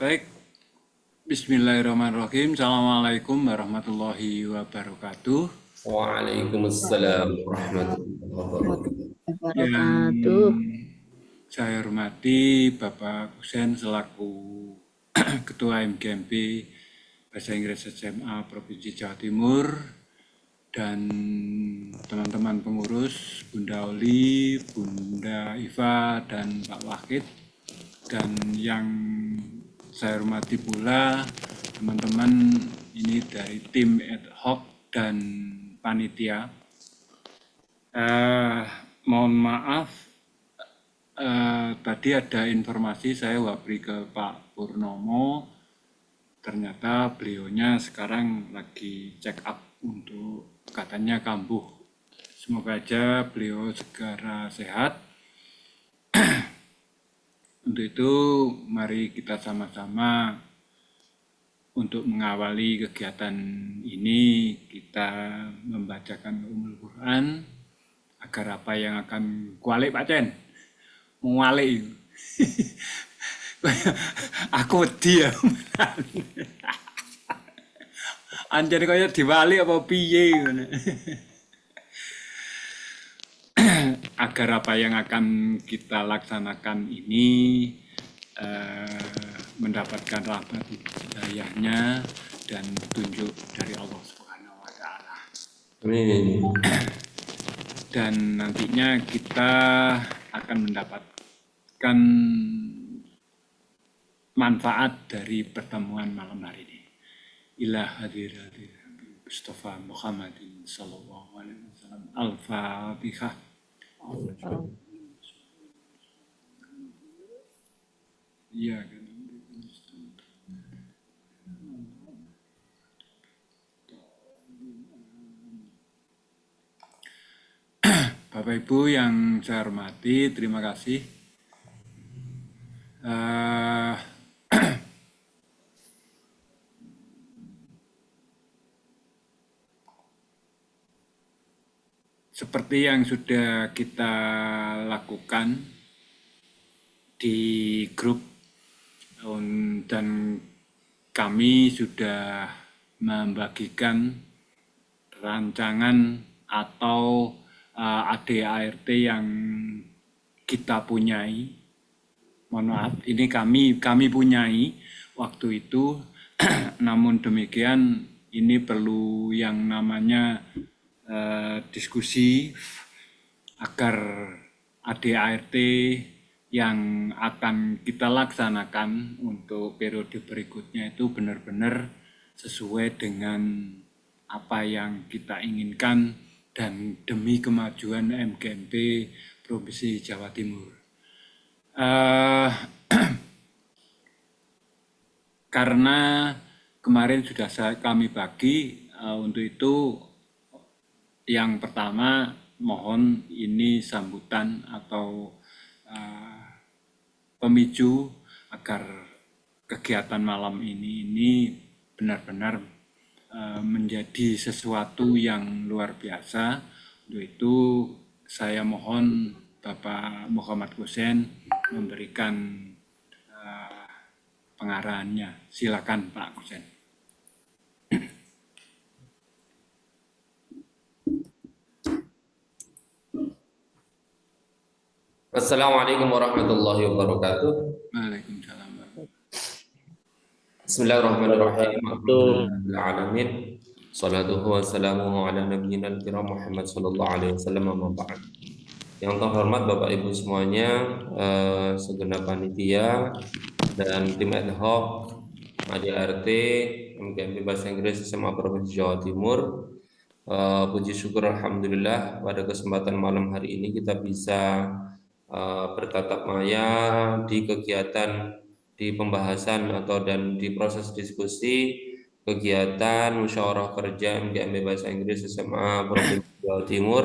Baik, Bismillahirrahmanirrahim. Assalamualaikum warahmatullahi wabarakatuh. Waalaikumsalam warahmatullahi wabarakatuh. Yang Wabarakatuh. saya hormati Bapak Kusen selaku Ketua MGMP Bahasa Inggris SMA Provinsi Jawa Timur dan teman-teman pengurus Bunda Oli, Bunda Iva, dan Pak Wahid, dan yang saya hormati pula teman-teman ini dari tim ad hoc dan panitia. Mohon maaf, tadi ada informasi saya wabri ke Pak Purnomo, ternyata beliaunya sekarang lagi check up untuk katanya kambuh. Semoga aja beliau segera sehat. Untuk itu mari kita sama-sama untuk mengawali kegiatan ini kita membacakan Ummul Quran agar apa yang akan kualik Pak Cen mengualik aku wedi ya anjir kaya diwali apa piye agar apa yang akan kita laksanakan ini mendapatkan rahmat hidayahnya dan tunjuk dari Allah Subhanahu wa taala. Amin. Dan nantinya kita akan mendapatkan manfaat dari pertemuan malam hari ini. Ila hadir Mustafa Muhammadin sallallahu alaihi wasallam. Al-Fatihah. Iya kan. Bapak Ibu yang saya hormati, terima kasih. Seperti yang sudah kita lakukan di grup dan kami sudah membagikan rancangan atau ADART yang kita punyai. Mohon maaf, ini kami punyai waktu itu. Namun demikian ini perlu yang namanya diskusi agar ADART yang akan kita laksanakan untuk periode berikutnya itu benar-benar sesuai dengan apa yang kita inginkan dan demi kemajuan MGMP Provinsi Jawa Timur. Karena kemarin sudah kami bagi, untuk itu yang pertama mohon ini sambutan atau pemicu agar kegiatan malam ini benar-benar menjadi sesuatu yang luar biasa. Untuk itu saya mohon Bapak Muhammad Kusen memberikan pengarahannya. Silakan Pak Kusen. Assalamualaikum warahmatullahi wabarakatuh. Waalaikumsalam. Bismillahirrahmanirrahim. Alhamdulillahirrahmanirrahim. Salatuhu wassalamuhu ala nabiyyina al-kiram Muhammad sallallahu alaihi wasallam amma ba'd. Yang terhormat Bapak Ibu semuanya, segenap panitia dan tim ad hoc ADART MGMP Bahasa Inggris SMA Provinsi Jawa Timur. Puji syukur alhamdulillah pada kesempatan malam hari ini kita bisa bertatap maya di kegiatan di pembahasan dan di proses diskusi kegiatan musyawarah kerja MGMP Bahasa Inggris SMA Provinsi Jawa Timur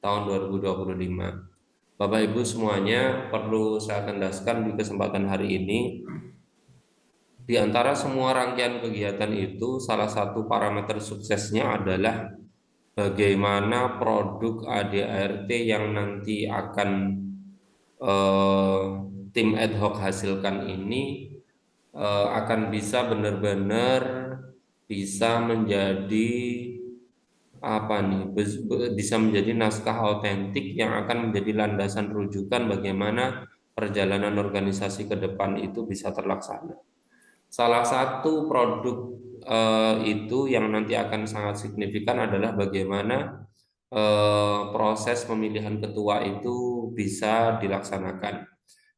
tahun 2025. Bapak Ibu semuanya, perlu saya tandaskan di kesempatan hari ini, di antara semua rangkaian kegiatan itu salah satu parameter suksesnya adalah bagaimana produk ADART yang nanti akan tim ad hoc hasilkan ini akan bisa benar-benar bisa menjadi apa nih bisa menjadi naskah autentik yang akan menjadi landasan rujukan bagaimana perjalanan organisasi ke depan itu bisa terlaksana. Salah satu produk itu yang nanti akan sangat signifikan adalah bagaimana proses pemilihan ketua itu bisa dilaksanakan.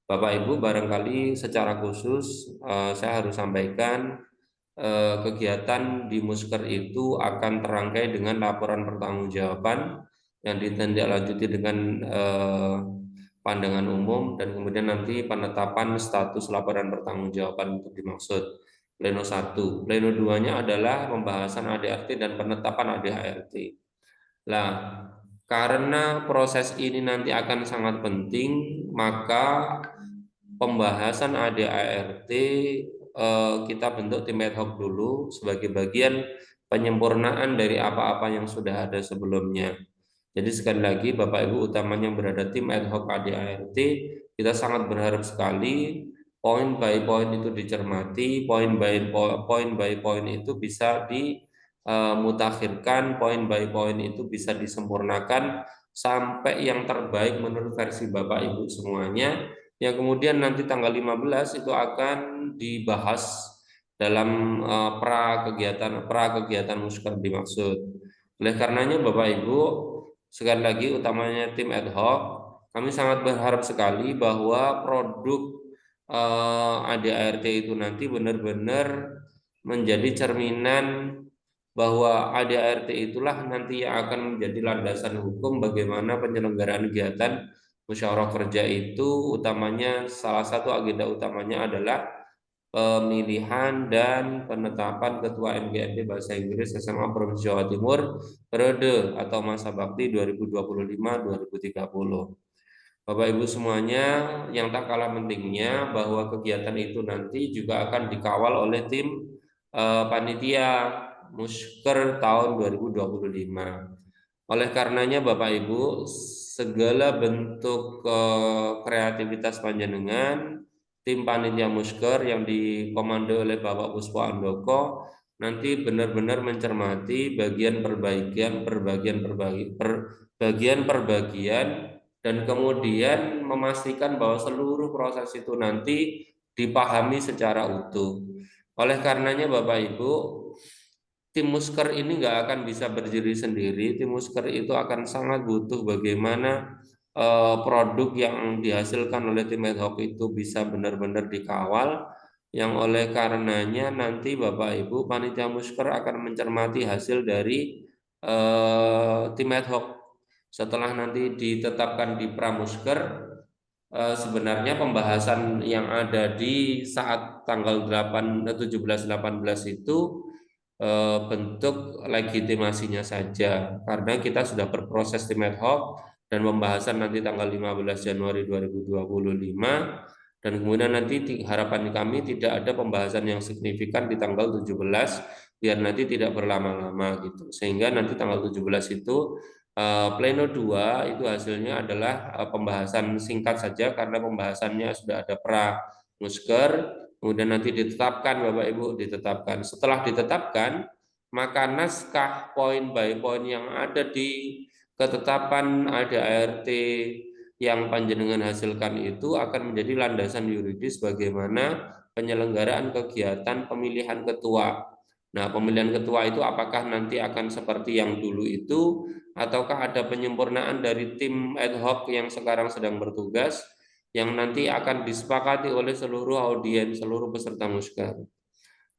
Bapak Ibu, barangkali secara khusus saya harus sampaikan kegiatan di Musker itu akan terangkai dengan laporan pertanggungjawaban yang ditindaklanjuti dengan pandangan umum dan kemudian nanti penetapan status laporan pertanggungjawaban untuk dimaksud. Pleno 1. Pleno 2-nya adalah pembahasan ADART dan penetapan ADART. Nah, karena proses ini nanti akan sangat penting, maka pembahasan ADART kita bentuk tim ad hoc dulu sebagai bagian penyempurnaan dari apa-apa yang sudah ada sebelumnya. Jadi sekali lagi Bapak Ibu utamanya berada tim ad hoc ADART, kita sangat berharap sekali poin by poin itu dicermati, poin by poin itu bisa dimutakhirkan, poin by poin itu bisa disempurnakan sampai yang terbaik menurut versi Bapak Ibu semuanya, yang kemudian nanti tanggal 15 itu akan dibahas dalam pra kegiatan musker dimaksud. Oleh karenanya Bapak Ibu, sekali lagi utamanya tim ad hoc, kami sangat berharap sekali bahwa produk ADART itu nanti benar-benar menjadi cerminan bahwa ADART itulah nanti yang akan menjadi landasan hukum bagaimana penyelenggaraan kegiatan musyawarah kerja itu, utamanya salah satu agenda utamanya adalah pemilihan dan penetapan Ketua MGMP Bahasa Inggris SMA Provinsi Jawa Timur periode atau masa bakti 2025-2030. Bapak Ibu semuanya, yang tak kalah pentingnya bahwa kegiatan itu nanti juga akan dikawal oleh tim panitia Musker tahun 2025. Oleh karenanya Bapak Ibu, segala bentuk kreativitas panjenengan, tim panitia Musker yang dikomando oleh Bapak Puspo Andoko nanti benar-benar mencermati bagian-perbagian dan kemudian memastikan bahwa seluruh proses itu nanti dipahami secara utuh. Oleh karenanya Bapak Ibu, tim Musker ini nggak akan bisa berdiri sendiri. Tim Musker itu akan sangat butuh bagaimana produk yang dihasilkan oleh tim ad hoc itu bisa benar-benar dikawal, yang oleh karenanya nanti Bapak Ibu panitia Musker akan mencermati hasil dari tim ad hoc. Setelah nanti ditetapkan di Pramusker, sebenarnya pembahasan yang ada di saat tanggal 17-18 itu bentuk legitimasinya saja, karena kita sudah berproses tim ad hoc dan pembahasan nanti tanggal 15 Januari 2025, dan kemudian nanti harapan kami tidak ada pembahasan yang signifikan di tanggal 17 biar nanti tidak berlama-lama gitu, sehingga nanti tanggal 17 itu pleno 2 itu hasilnya adalah pembahasan singkat saja karena pembahasannya sudah ada pra musker. Kemudian nanti ditetapkan Bapak Ibu, ditetapkan. Setelah ditetapkan, maka naskah poin by poin yang ada di ketetapan ADART yang panjenengan hasilkan itu akan menjadi landasan yuridis bagaimana penyelenggaraan kegiatan pemilihan ketua. Nah, pemilihan ketua itu apakah nanti akan seperti yang dulu itu, ataukah ada penyempurnaan dari tim ad hoc yang sekarang sedang bertugas, yang nanti akan disepakati oleh seluruh audiens, seluruh peserta musker.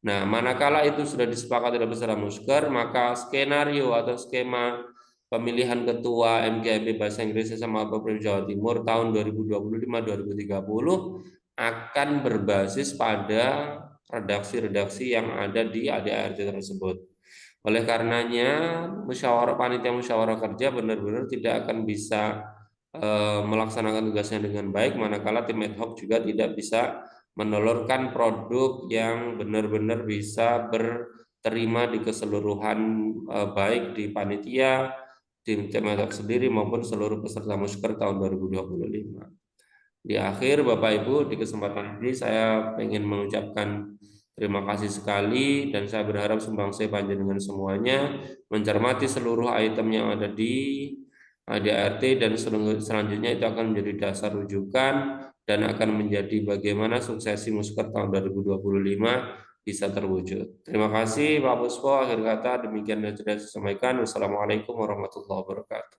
Nah, manakala itu sudah disepakati oleh peserta musker, maka skenario atau skema pemilihan ketua MGMP Bahasa Inggris SMA Provinsi Jawa Timur tahun 2025-2030 akan berbasis pada redaksi-redaksi yang ada di ADART tersebut. Oleh karenanya, panitia musyawarah kerja benar-benar tidak akan bisa melaksanakan tugasnya dengan baik manakala tim ad hoc juga tidak bisa menelurkan produk yang benar-benar bisa berterima di keseluruhan, baik di panitia, tim ad hoc sendiri maupun seluruh peserta musker tahun 2025. Di akhir, Bapak Ibu, di kesempatan ini saya ingin mengucapkan terima kasih sekali dan saya berharap sumbangsi panjenengan semuanya mencermati seluruh item yang ada di ADART dan selanjutnya itu akan menjadi dasar rujukan dan akan menjadi bagaimana suksesi Musker tahun 2025 bisa terwujud. Terima kasih Pak Puspo. Akhir kata demikian yang sudah saya sampaikan. Wassalamualaikum warahmatullahi wabarakatuh.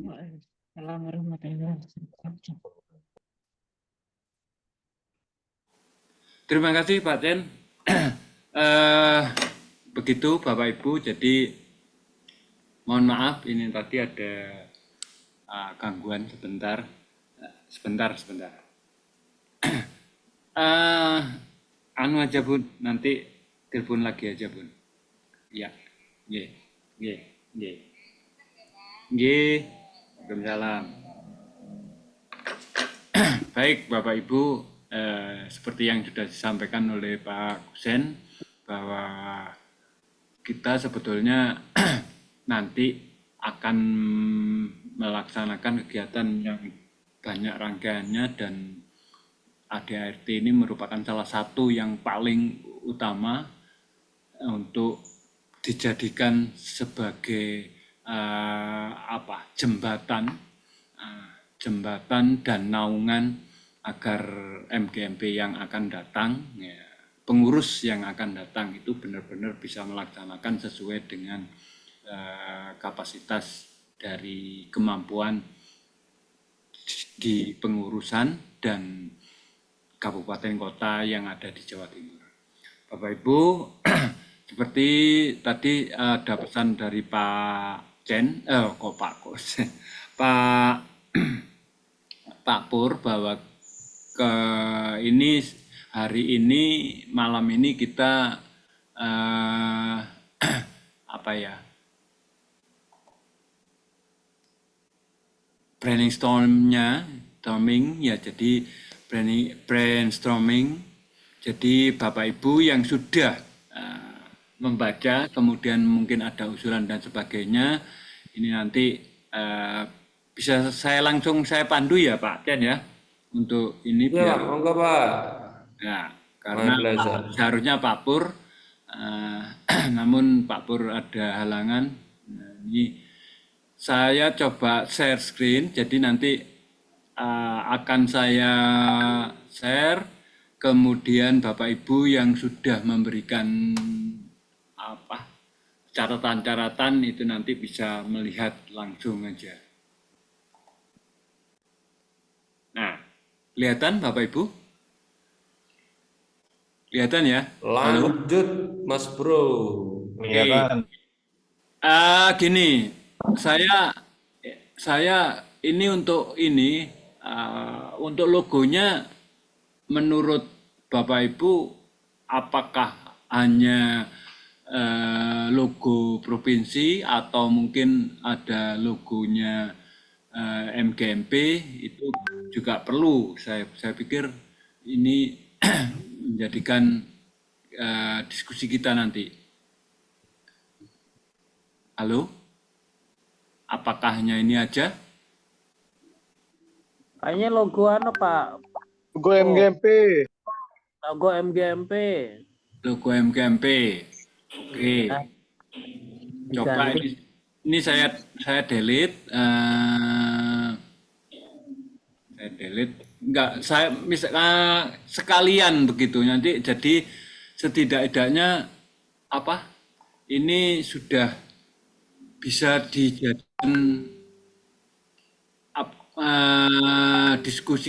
Waalaikumsalam warahmatullahi wabarakatuh. Terima kasih Pak Chen. Begitu Bapak Ibu, jadi mohon maaf ini tadi ada gangguan sebentar. Sebentar. Anu aja Bun, nanti telepon lagi aja Bun. Ya, ye. Waalaikumsalam. Baik Bapak Ibu, seperti yang sudah disampaikan oleh Pak Kusen bahwa kita sebetulnya nanti akan melaksanakan kegiatan yang banyak rangkaiannya dan ADART ini merupakan salah satu yang paling utama untuk dijadikan sebagai jembatan dan naungan agar MGMP yang akan datang, ya, pengurus yang akan datang itu benar-benar bisa melaksanakan sesuai dengan kapasitas dari kemampuan di pengurusan dan kabupaten kota yang ada di Jawa Timur. Bapak Ibu, seperti tadi ada pesan dari Pak Chen, Pak Pur bahwa hari ini malam ini kita brainstorming ya, jadi brainstorming. Jadi Bapak Ibu yang sudah membaca, kemudian mungkin ada usulan dan sebagainya, ini nanti bisa saya pandu ya Pak Chen ya, untuk ini Ya, biar monggo Pak. ya, My karena pleasure. seharusnya Pak Pur, namun Pak Pur ada halangan. Nah, ini saya coba share screen, jadi nanti akan saya share, kemudian Bapak Ibu yang sudah memberikan catatan-catatan itu nanti bisa melihat langsung aja. Nah, kelihatan Bapak Ibu? Kelihatan ya? Halo? Lanjut Mas Bro. Kelihatan. Gini, saya ini untuk logonya menurut Bapak Ibu apakah hanya logo provinsi atau mungkin ada logonya MGMP, itu juga perlu. Saya pikir ini menjadikan diskusi kita nanti. Halo? Apakah hanya ini aja? Kayaknya logo Pak. Logo MGMP. Logo MGMP. Logo MGMP. Oke. Coba ini saya delete. Saya delete. Enggak, saya sekalian begitu nanti, jadi setidaknya ini sudah bisa dijadikan diskusi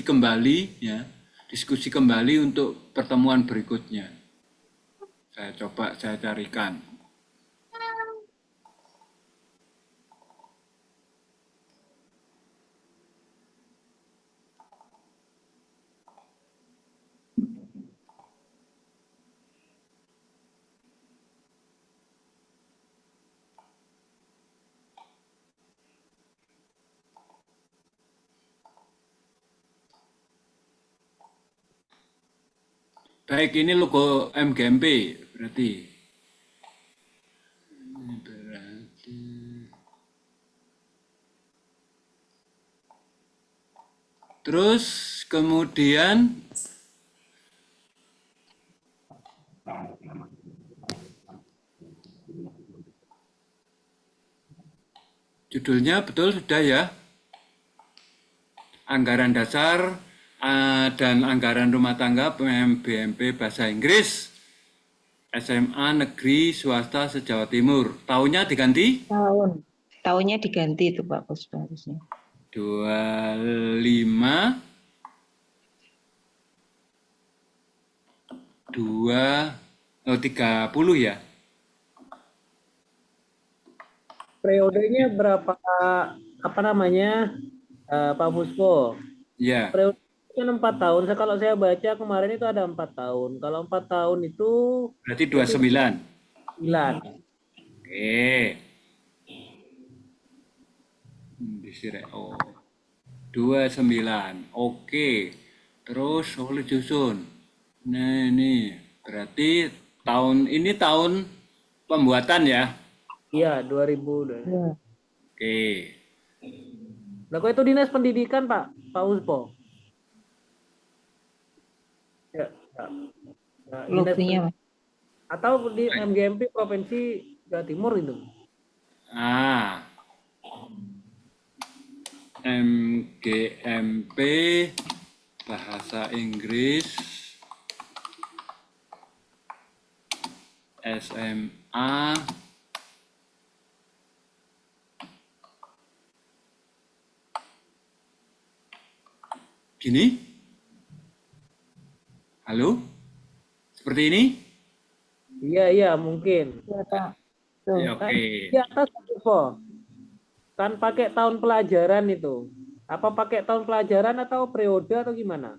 kembali untuk pertemuan berikutnya. Saya carikan. Baik, ini logo MGMP berarti. Terus kemudian judulnya betul sudah ya. Anggaran dasar dan anggaran rumah tangga PMBMP Bahasa Inggris SMA Negeri Swasta se-Jawa Timur. Tahunnya diganti? Tahunnya diganti itu Pak Puspa harusnya. 25 30 ya. Periodenya berapa, apa namanya, Pak Puspo? Ya, Periode kan 4 tahun. Kalau saya baca kemarin itu ada 4 tahun. Kalau 4 tahun itu berarti 29. 9. Oke. Disirek. Oh. 29. Oke. Terus oleh Jusun. Nah, ini berarti tahun ini tahun pembuatan ya. Iya, 2000. Ya. Oke. Nah, kok itu Dinas Pendidikan, Pak Puspo? Ya, ya. Ya, Logonya Mas. atau di MGMP Provinsi Jawa Timur itu. MGMP Bahasa Inggris SMA gini. Halo? Seperti ini? Iya, mungkin. Ya, Pak. Tuh. Ya, oke. Di atas Puspo. Kan pakai tahun pelajaran itu. Apa pakai tahun pelajaran atau periode atau gimana?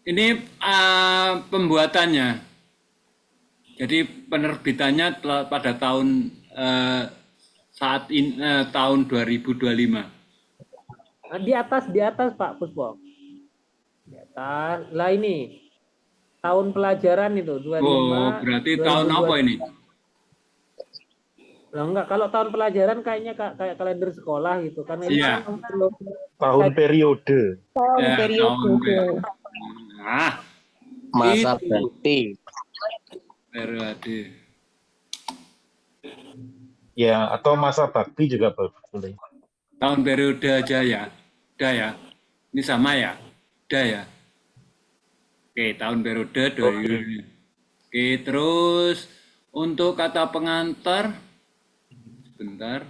Ini pembuatannya. Jadi penerbitannya pada tahun saat ini tahun 2025. Nah, di atas Pak Puspo. Di atas. Lah ini tahun pelajaran itu 25. Oh, berarti tahun apa ini? Lah enggak, kalau tahun pelajaran kayaknya kayak kalender sekolah gitu kan. Ini Iya. kan belum Tahun periode. Ya, Periode. Nah, Masa itu bakti. periode. Ya, atau masa bakti juga boleh. Tahun periode aja ya. Udah ya. Ini sama ya? Udah ya. Oke, tahun periode 2000. Oke, terus untuk kata pengantar sebentar.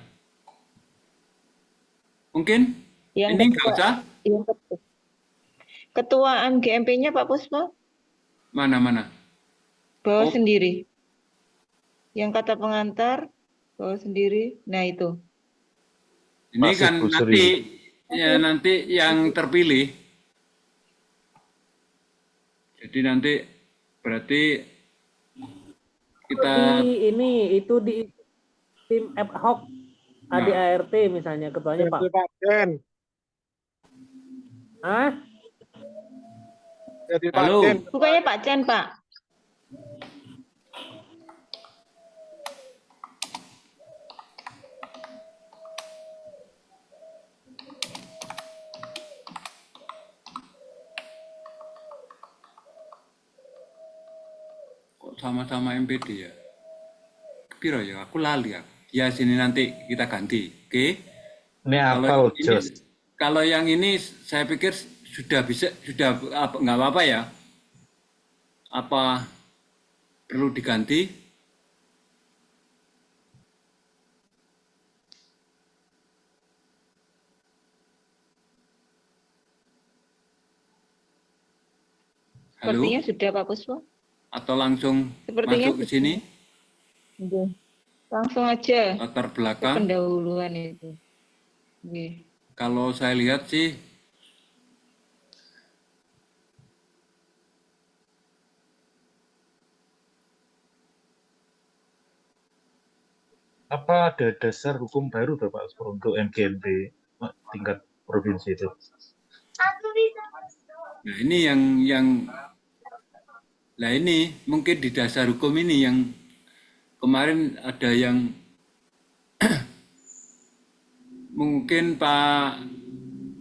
Mungkin Yang ini nggak usah? Yang Ketua MGMP-nya Pak Puspa Mana? bawa Oh. sendiri. Yang kata pengantar bawa sendiri. Nah itu. Ini Masih kan Bu nanti Sri. ya nanti yang terpilih. Jadi nanti berarti kita itu di tim ad hoc ADART misalnya ketuanya Pak. Hah? halo. Bukannya Pak Chen, Pak. Kok sama-sama MPD ya? Piro ya? Aku lali ya. Ya sini nanti kita ganti. Oke. Ini Kalau apal, ini, Jos. kalau yang ini saya pikir sudah nggak apa-apa ya. Apa perlu diganti? Halo? Sepertinya sudah Pak Puspa. Atau langsung Sepertinya masuk ke sini? Udah. Langsung aja Latar ke belakang? pendahuluan itu. Oke. Kalau saya lihat sih Apa ada dasar hukum baru Bapak untuk MGMP tingkat provinsi itu? nah ini lah ini mungkin di dasar hukum ini yang kemarin ada yang mungkin Pak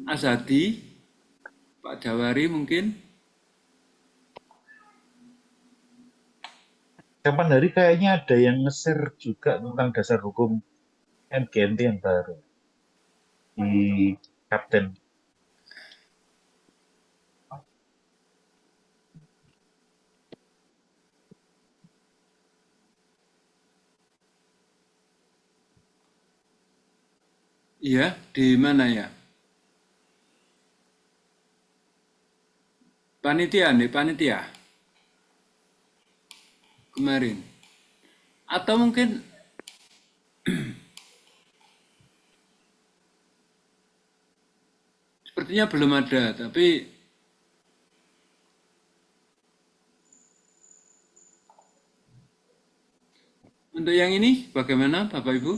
Azadi Pak Jawari mungkin? Kapan hari kayaknya ada yang nge-share juga tentang dasar hukum MGMT yang baru di Kapten. Iya, di mana ya? Panitia nih, panitia kemarin. Atau mungkin sepertinya belum ada, tapi untuk yang ini bagaimana Bapak Ibu?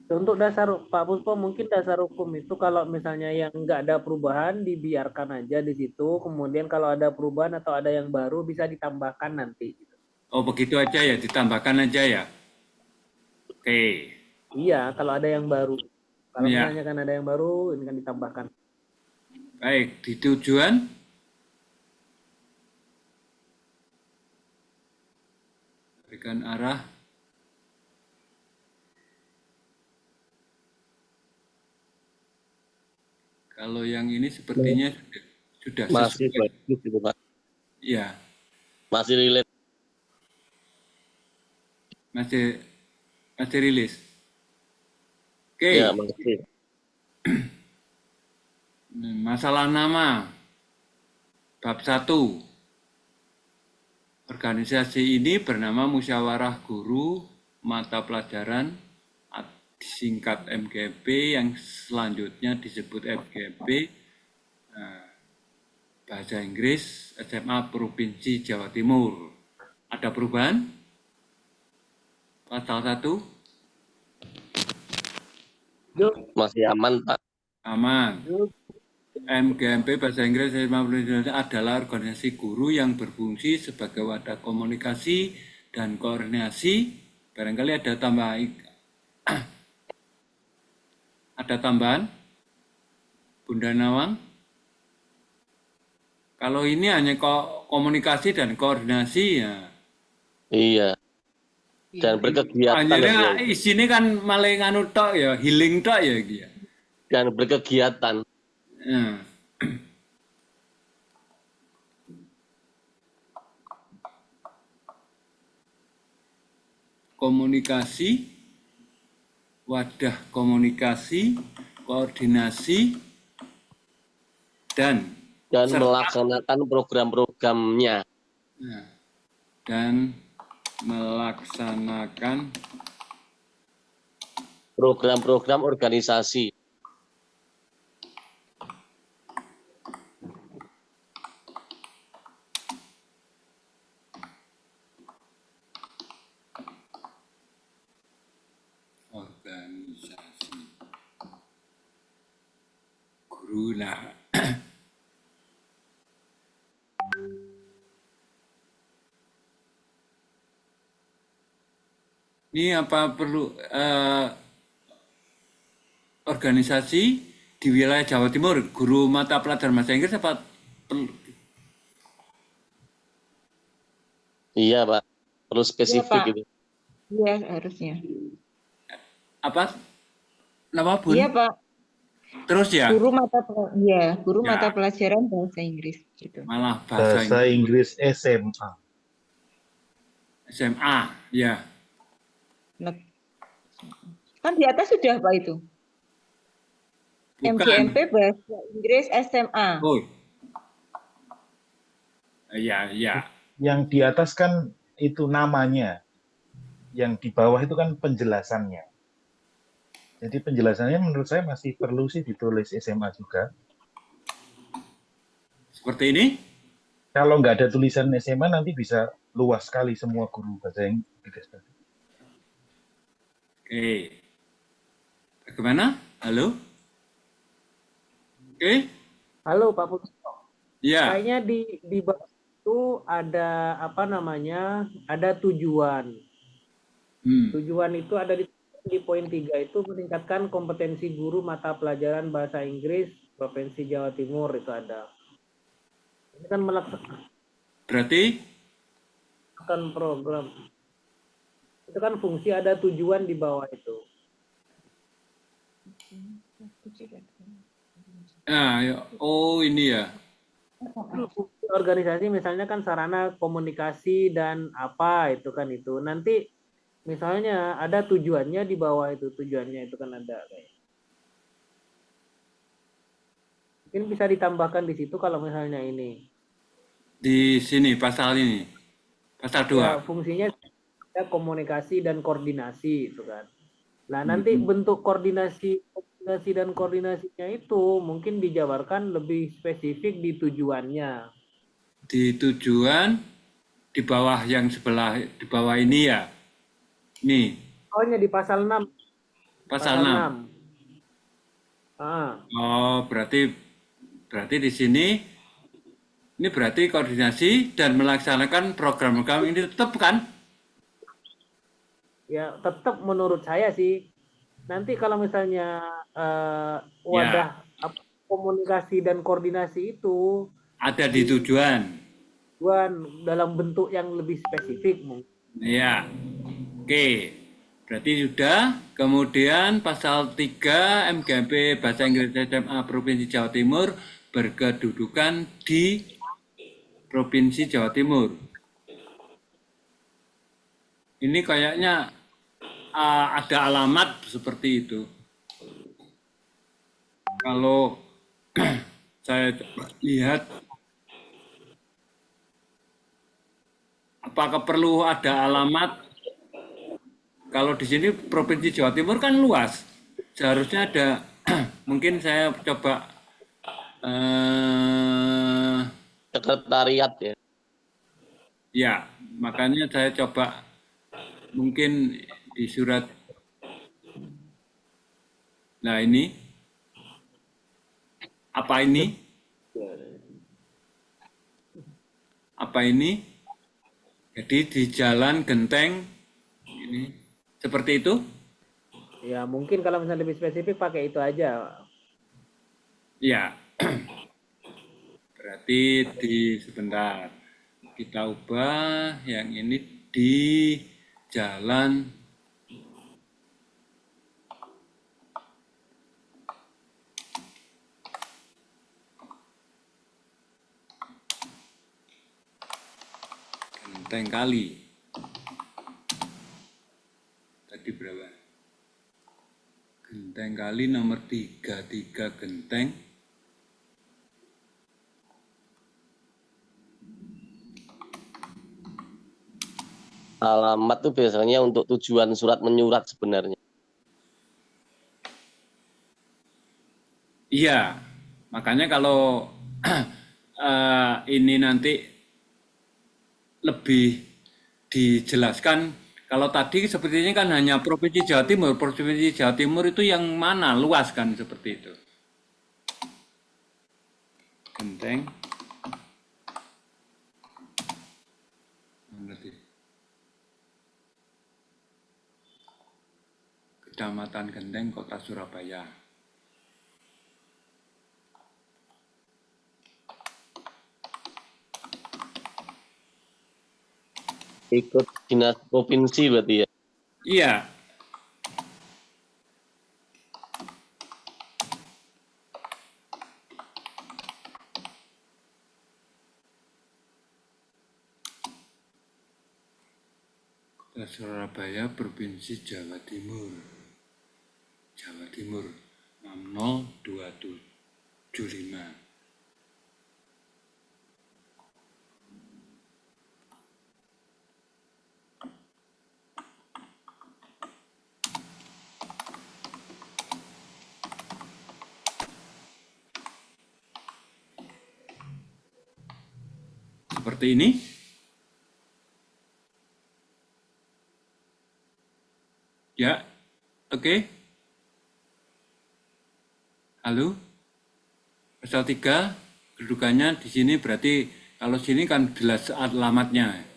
Untuk dasar Pak Puspo, mungkin dasar hukum itu kalau misalnya yang nggak ada perubahan dibiarkan aja di situ. Kemudian kalau ada perubahan atau ada yang baru bisa ditambahkan nanti. Oh begitu aja ya, ditambahkan aja ya. Oke, Iya, kalau ada yang baru. Kalau ya misalnya kan ada yang baru, ini kan ditambahkan. baik. Di tujuan berikan arah. Kalau yang ini sepertinya sudah Masih sesuai. bagus gitu Pak. Ya, Masih relate. masih masih rilis. Oke, Ya, masih. masalah nama bab 1. Organisasi ini bernama Musyawarah Guru Mata Pelajaran disingkat MGP, yang selanjutnya disebut FGP, bahasa Inggris SMA Provinsi Jawa Timur. Ada perubahan? Pasal 1 Masih aman Pak. aman. MGMP bahasa Inggris SMA Provinsi Jawa Timur adalah organisasi guru yang berfungsi sebagai wadah komunikasi dan koordinasi. Barangkali ada tambahan, Bunda Nawang? Kalau ini hanya komunikasi dan koordinasi ya. Iya. Dan berkegiatan. Akhirnya isinya kan malah nganu tok ya, healing tok ya gitu ya. Dan berkegiatan. Nah. Komunikasi, wadah komunikasi, koordinasi, dan melaksanakan program-programnya. Nah, dan melaksanakan program-program organisasi. organisasi guru. Nah, ini apa perlu organisasi di wilayah Jawa Timur, guru mata pelajaran bahasa Inggris apa perlu? Iya Pak, perlu spesifik Pak. gitu. Iya, harusnya. Apa? Nama Bun? Iya, Pak. Terus ya? Guru mata guru Ya. mata pelajaran bahasa Inggris gitu. Malah Bahasa Inggris SMA. SMA, ya. Kan di atas sudah Pak itu. Bukan. MGMP bahasa Inggris SMA. Oh. Ya, ya. Yang di atas kan itu namanya. Yang di bawah itu kan penjelasannya. Jadi penjelasannya menurut saya masih perlu sih ditulis SMA juga. Seperti ini? Kalau nggak ada tulisan SMA nanti bisa luas sekali semua guru bahasa Inggris. Oke. Bagaimana? Halo? Oke? Halo Pak Puspo. Ya. Kayaknya di bab itu itu ada apa namanya? Ada tujuan. Tujuan itu ada di poin 3 itu meningkatkan kompetensi guru mata pelajaran bahasa Inggris Provinsi Jawa Timur itu ada. Ini kan melaksanakan Berarti program. Itu kan fungsi ada tujuan di bawah itu. oh ini ya. Fungsi organisasi misalnya kan sarana komunikasi dan apa itu kan itu. Nanti misalnya ada tujuannya di bawah itu, tujuannya itu kan ada. Mungkin bisa ditambahkan di situ kalau misalnya ini. Di sini pasal ini. Pasal 2. Ya, fungsinya ada komunikasi dan koordinasi itu kan. Nah, nanti bentuk koordinasi dan koordinasinya itu mungkin dijabarkan lebih spesifik di tujuannya. Di tujuan di bawah yang sebelah di bawah ini ya. Nih, Pokoknya di pasal 6. pasal 6. Oh, berarti di sini ini berarti koordinasi dan melaksanakan program-program ini tetap kan? Ya, tetap menurut saya sih. Nanti kalau misalnya wadah komunikasi dan koordinasi itu Ada di tujuan. dalam bentuk yang lebih spesifik mungkin. Ya. Oke. Berarti sudah. Kemudian pasal 3 MGP Bahasa Inggris SMA Provinsi Jawa Timur berkedudukan di Provinsi Jawa Timur. Ini kayaknya ada alamat seperti itu. Kalau saya lihat, apakah perlu ada alamat? Kalau di sini Provinsi Jawa Timur kan luas, seharusnya ada. Mungkin saya coba Sekretariat ya. ya, makanya saya coba mungkin di surat. Nah ini, apa ini? Apa ini? Jadi di Jalan Genteng ini seperti itu? Ya, mungkin kalau misalnya lebih spesifik pakai itu aja. Ya. Berarti sebentar. Kita ubah yang ini di Jalan Genteng Kali. Tadi berapa? Genteng Kali nomor 33 Genteng. Alamat tuh biasanya untuk tujuan surat menyurat sebenarnya. Iya, makanya kalau ini nanti lebih dijelaskan. Kalau tadi sepertinya kan hanya Provinsi Jawa Timur. Provinsi Jawa Timur itu yang mana? Luas kan seperti itu. Genteng. Kecamatan Genteng, Kota Surabaya. Ikut dinas provinsi berarti ya. Iya. Kota Surabaya, Provinsi Jawa Timur. Jawa Timur 60275. Seperti ini. Ya, oke. Halo. Pasal 3, kedudukannya di sini berarti Kalau sini kan jelas alamatnya.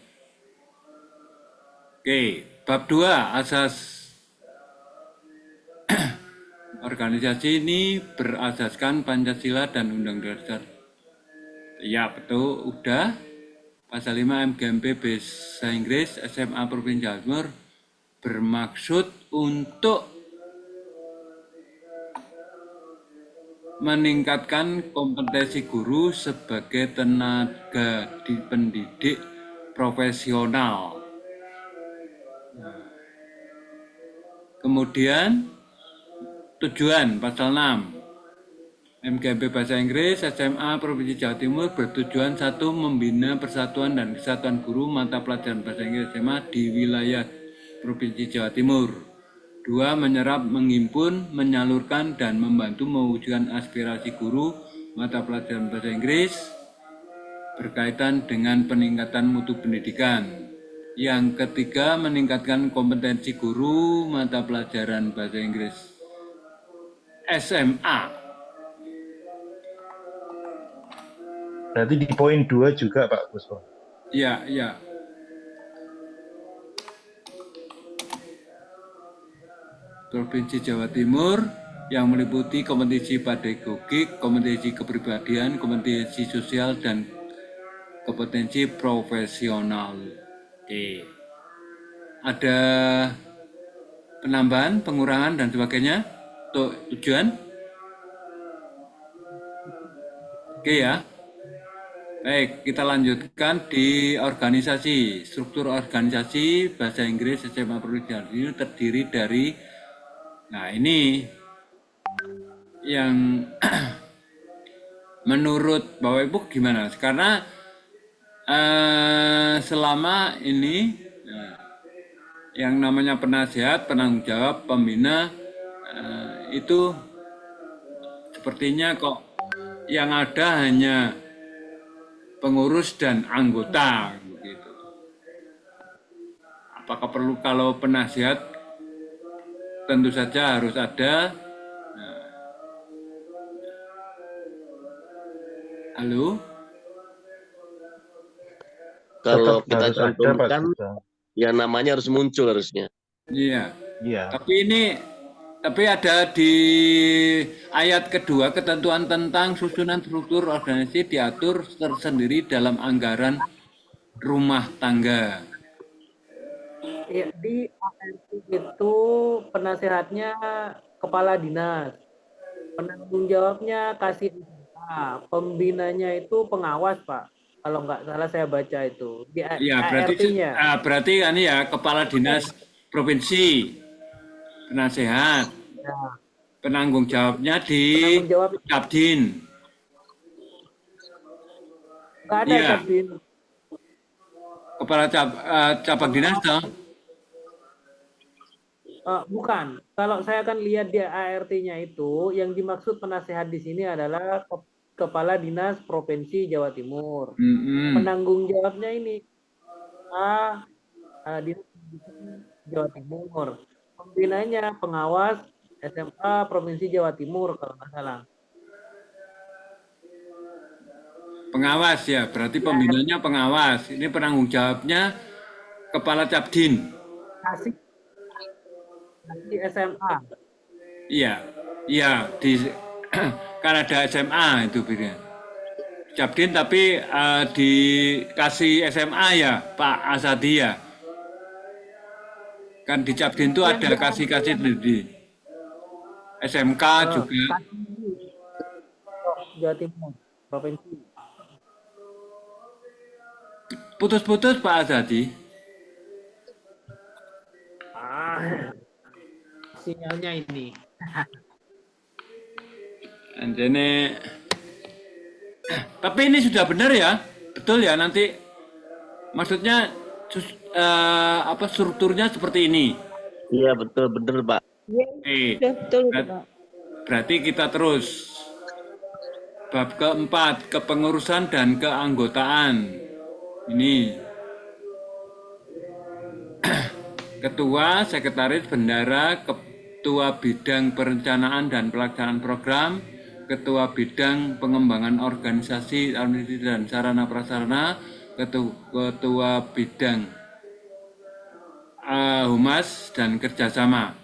Oke, bab 2 asas organisasi ini berasaskan Pancasila dan Undang-Undang Dasar. Ya, betul, udah. Pasal 5 MGMP Bahasa Inggris SMA Provinsi Jawa Timur bermaksud untuk meningkatkan kompetensi guru sebagai tenaga pendidik profesional. Kemudian tujuan pasal 6 MGMP Bahasa Inggris SMA Provinsi Jawa Timur bertujuan 1. Membina persatuan dan kesatuan guru mata pelajaran Bahasa Inggris SMA di wilayah Provinsi Jawa Timur. 2. Menyerap, menghimpun, menyalurkan, dan membantu mewujudkan aspirasi guru mata pelajaran Bahasa Inggris berkaitan dengan peningkatan mutu pendidikan. Yang ketiga, meningkatkan kompetensi guru mata pelajaran Bahasa Inggris SMA. Berarti di poin 2 juga Pak Puspo. Ya, ya. Provinsi Jawa Timur yang meliputi kompetensi pedagogik, kompetensi kepribadian, kompetensi sosial, dan kompetensi profesional. Oke. Ada penambahan, pengurangan, dan sebagainya untuk tujuan? Oke ya. Baik, kita lanjutkan di organisasi. Struktur organisasi Bahasa Inggris SMA Provinsi Jawa Timur terdiri dari, nah ini yang menurut Bapak Ibu gimana? Karena selama ini yang namanya penasihat, penanggung jawab, pembina itu sepertinya kok yang ada hanya pengurus dan anggota begitu. Apakah perlu kalau penasihat? Tentu saja harus ada. Halo? Kalau Tetap kita harus ada, Pak cantumkan, Duta. ya namanya harus muncul harusnya. Iya. Iya. Tapi ada di ayat kedua ketentuan tentang susunan struktur organisasi diatur tersendiri dalam anggaran rumah tangga. Ya, di ART itu penasehatnya kepala dinas, penanggung jawabnya kasih pembinanya itu pengawas Pak. Kalau nggak salah saya baca itu di Iya, ART-nya. berarti kan ya kepala dinas provinsi, penasehat, Ya, penanggung jawabnya di penanggung jawab Capdin. nggak ada Iya, Capdin. kepala cabang dinas toh. Bukan. Kalau saya kan lihat di ART-nya itu yang dimaksud penasehat di sini adalah kepala dinas provinsi Jawa Timur. Penanggung jawabnya ini dinas Jawa Timur. Pembinanya pengawas SMA Provinsi Jawa Timur kalau nggak salah. Pengawas ya, berarti pembinanya pengawas. Ini penanggung jawabnya kepala Capdin. Kasih SMA. Iya, kan ada SMA itu beda. Capdin tapi dikasih SMA ya Pak Asadi ya. Kan di Capdin itu ada kasih di SMK juga. Jawa Timur Provinsi. Putus-putus Pak Asadi. Sinyalnya ini. Anjene. Tapi ini sudah benar ya, betul ya nanti. Maksudnya strukturnya seperti ini. Iya betul bener Pak. Betul Pak. Berarti kita terus bab keempat kepengurusan dan keanggotaan. Ini Ketua, Sekretaris Bendara, Ketua Bidang Perencanaan dan Pelaksanaan Program, Ketua Bidang Pengembangan Organisasi Administrasi dan Sarana Prasarana, Ketua Bidang Humas dan Kerjasama.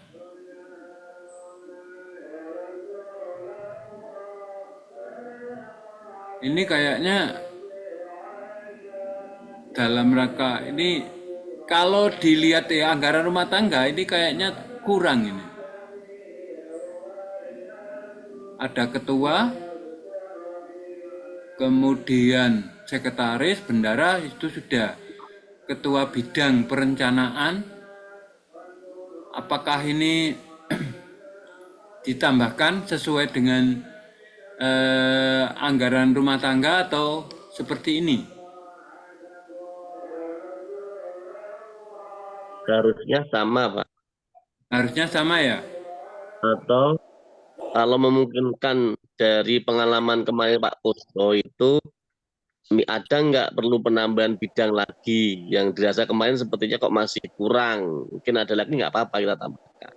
Ini kayaknya dalam rangka ini, kalau dilihat ya anggaran rumah tangga ini kayaknya kurang ini. Ada ketua, kemudian sekretaris, bendara itu sudah. Ketua bidang perencanaan, apakah ini ditambahkan sesuai dengan anggaran rumah tangga atau seperti ini? Harusnya sama, Pak. Harusnya sama ya? Atau kalau memungkinkan dari pengalaman kemarin Pak Pusto itu, ada nggak perlu penambahan bidang lagi yang dirasa kemarin sepertinya kok masih kurang. Mungkin ada lagi nggak apa-apa kita tambahkan.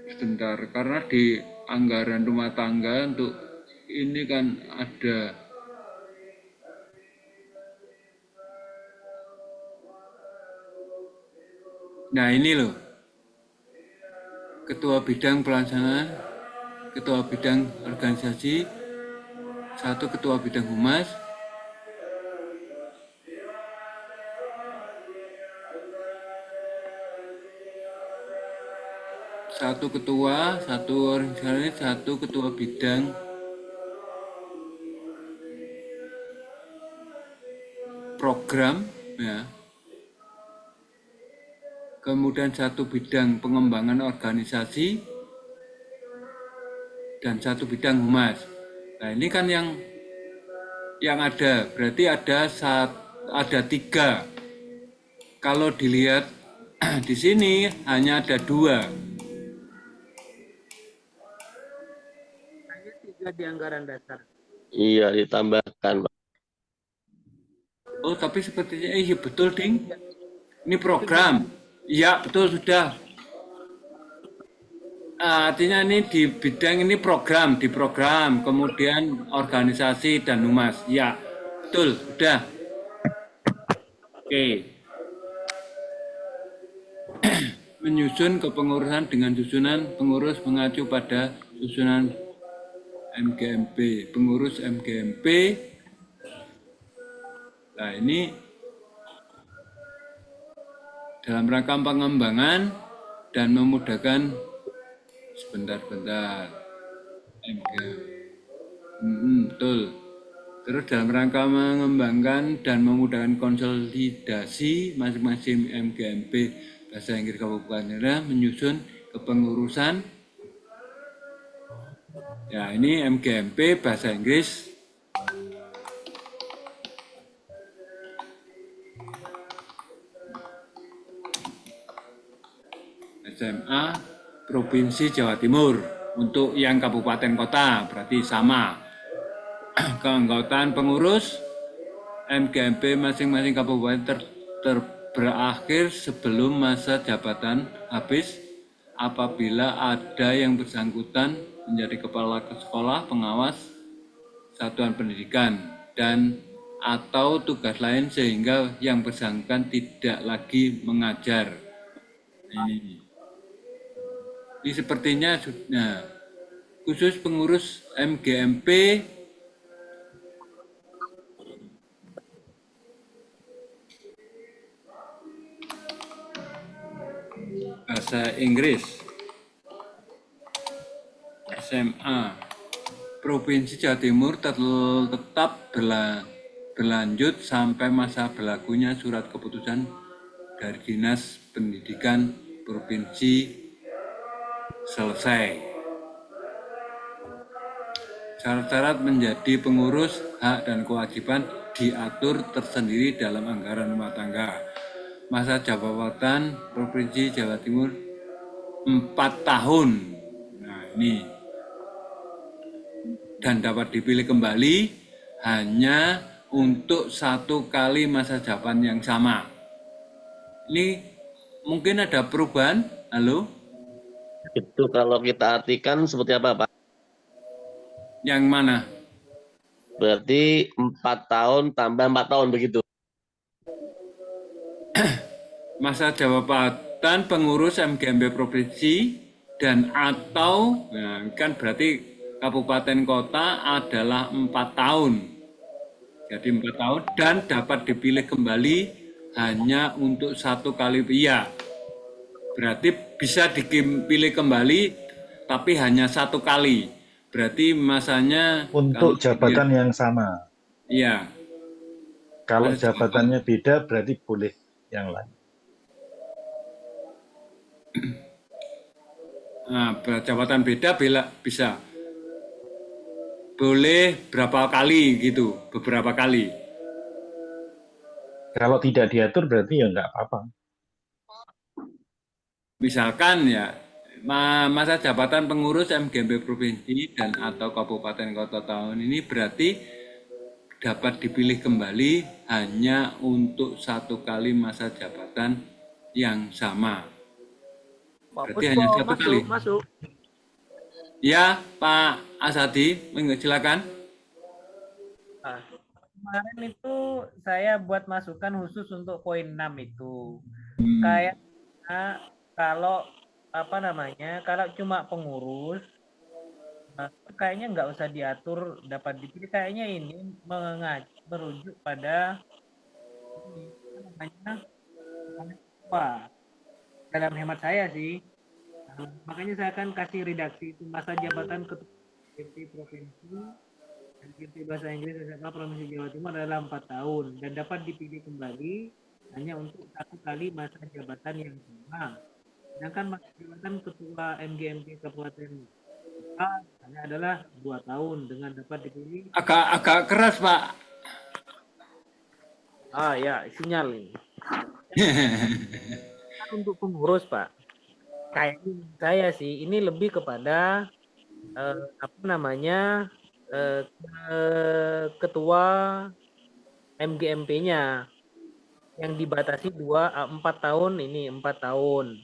Sebentar, karena di anggaran rumah tangga untuk ini kan ada ini loh, ketua bidang pelaksanaan, ketua bidang organisasi, satu ketua bidang humas, satu ketua, satu organisasi, satu ketua bidang program, ya. Kemudian satu bidang pengembangan organisasi dan satu bidang humas. Nah ini kan yang ada, berarti ada 3. Kalau dilihat di sini hanya ada 2. Hanya 3 di anggaran dasar. Iya, ditambahkan, Pak. Oh, tapi sepertinya iya betul, Ding. Ini program. Iya, betul sudah. Artinya ini di bidang ini program, di program, kemudian organisasi dan humas. Ya, betul, sudah. Oke. Menyusun kepengurusan dengan susunan pengurus mengacu pada susunan MGMP, pengurus MGMP. Nah, ini dalam rangka pengembangan dan memudahkan sebentar betul. Terus dalam rangka mengembangkan dan memudahkan konsolidasi masing-masing MGMP Bahasa Inggris Kabupaten Daerah menyusun kepengurusan. Ya, ini MGMP Bahasa Inggris SMA Provinsi Jawa Timur. Untuk yang kabupaten kota berarti sama. Keanggotaan pengurus MGMP masing-masing kabupaten berakhir sebelum masa jabatan habis apabila ada yang bersangkutan menjadi kepala sekolah, pengawas satuan pendidikan dan atau tugas lain sehingga yang bersangkutan tidak lagi mengajar. Ini sepertinya sudah khusus pengurus MGMP Bahasa Inggris SMA Provinsi Jawa Timur tetap berlanjut sampai masa berlakunya surat keputusan dari Dinas Pendidikan Provinsi selesai. Syarat-syarat menjadi pengurus, hak dan kewajiban diatur tersendiri dalam anggaran rumah tangga. Masa jabatan Provinsi Jawa Timur 4 tahun. Nah ini. Dan dapat dipilih kembali hanya untuk 1 kali masa jabatan yang sama. Ini mungkin ada perubahan? Halo? Itu kalau kita artikan seperti apa, Pak? Yang mana? Berarti 4 tahun tambah 4 tahun begitu. Masa jabatan pengurus MGMP provinsi dan atau nah, kan berarti kabupaten kota adalah 4 tahun. Jadi 4 tahun dan dapat dipilih kembali hanya untuk 1 kali. Iya, berarti bisa dipilih kembali tapi hanya 1 kali. Berarti masanya kalau Untuk jabatan yang sama. iya, Kalau masa jabatan jabatannya beda berarti boleh yang lain. nah, jabatan beda bisa boleh berapa kali gitu, beberapa kali. Kalau tidak diatur berarti ya nggak apa-apa. Misalkan ya masa jabatan pengurus MGMP provinsi dan atau kabupaten kota tahun ini berarti dapat dipilih kembali hanya untuk 1 kali masa jabatan yang sama. Pak Berarti hanya Puspo, 1 kali. masuk. Ya, Pak Asadi, silakan. Nah, kemarin itu saya buat masukan khusus untuk poin 6 itu. Kayaknya kalau apa namanya, kalau cuma pengurus, kayaknya nggak usah diatur dapat dipilih. Kayaknya ini merujuk pada ini, apa namanya, apa dalam hemat saya sih. Makanya saya akan kasih redaksi itu masa jabatan ketua DPP provinsi dan DPP bahasa Inggris SMA Provinsi Jawa Timur adalah 4 tahun dan dapat dipilih kembali hanya untuk 1 kali masa jabatan yang sama. Sedangkan masa jabatan ketua MGMP Kabupaten Kota hanya adalah 2 tahun dengan dapat dipilih. Agak keras, Pak. Ya, sinyal ini. Untuk pengurus, Pak. Kayak saya sih ini lebih kepada apa namanya ketua MGMP-nya yang dibatasi 4 tahun ini 4 tahun.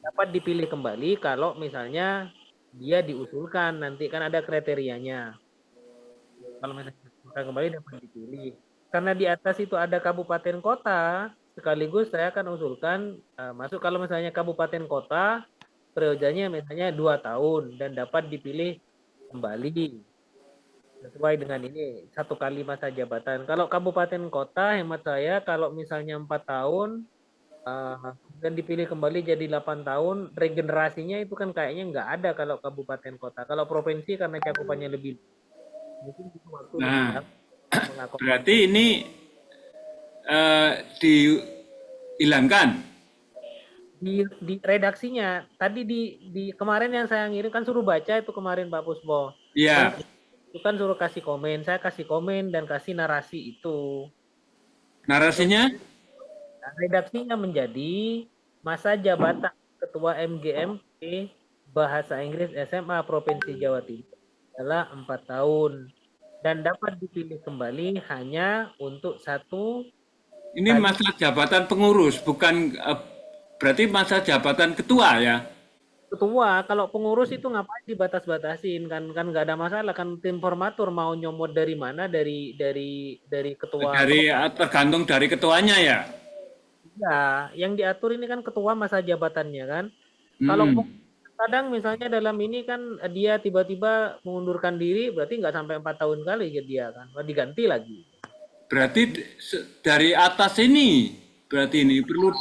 Dapat dipilih kembali kalau misalnya dia diusulkan, nanti kan ada kriterianya. Kalau misalnya diusulkan kembali dapat dipilih. Karena di atas itu ada kabupaten kota, sekaligus saya akan usulkan masuk kalau misalnya kabupaten kota periodenya misalnya 2 tahun dan dapat dipilih kembali sesuai dengan ini 1 kali masa jabatan. Kalau kabupaten kota hemat saya kalau misalnya 4 tahun dan dipilih kembali jadi 8 tahun, regenerasinya itu kan kayaknya nggak ada kalau kabupaten kota. Kalau provinsi karena cakupannya lebih mungkin butuh waktu lebih lama. Berarti ini dihilangkan di redaksinya tadi di kemarin yang saya ngirim kan suruh baca itu kemarin Pak Puspo. Iya. Itu kan suruh kasih komen, saya kasih komen dan kasih narasi itu. Narasinya? Redaksinya menjadi masa jabatan Ketua MGMP Bahasa Inggris SMA Provinsi Jawa Timur adalah 4 tahun dan dapat dipilih kembali hanya untuk 1. Ini masa jabatan pengurus, bukan berarti masa jabatan ketua ya? Ketua, kalau pengurus itu ngapain dibatas-batasin kan nggak ada masalah kan tim formatur mau nyomot dari mana dari ketua. Tergantung dari ketuanya ya. Ya, yang diatur ini kan ketua masa jabatannya kan. Kalau kadang misalnya dalam ini kan dia tiba-tiba mengundurkan diri, berarti nggak sampai 4 tahun kali dia kan, diganti lagi. Berarti dari atas ini, berarti ini perlu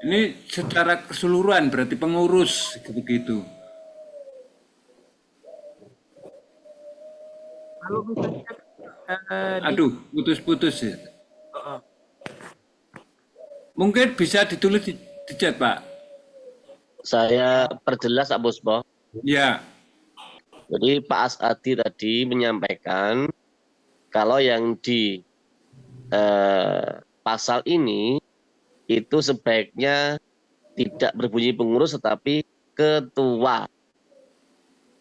ini secara keseluruhan berarti pengurus begitu. Kalau misalnya aduh, putus-putus ya. Mungkin bisa ditulis di chat, Pak. Saya perjelas, Pak Puspo. Ya. Jadi Pak Asadi tadi menyampaikan kalau yang di pasal ini itu sebaiknya tidak berbunyi pengurus tetapi ketua.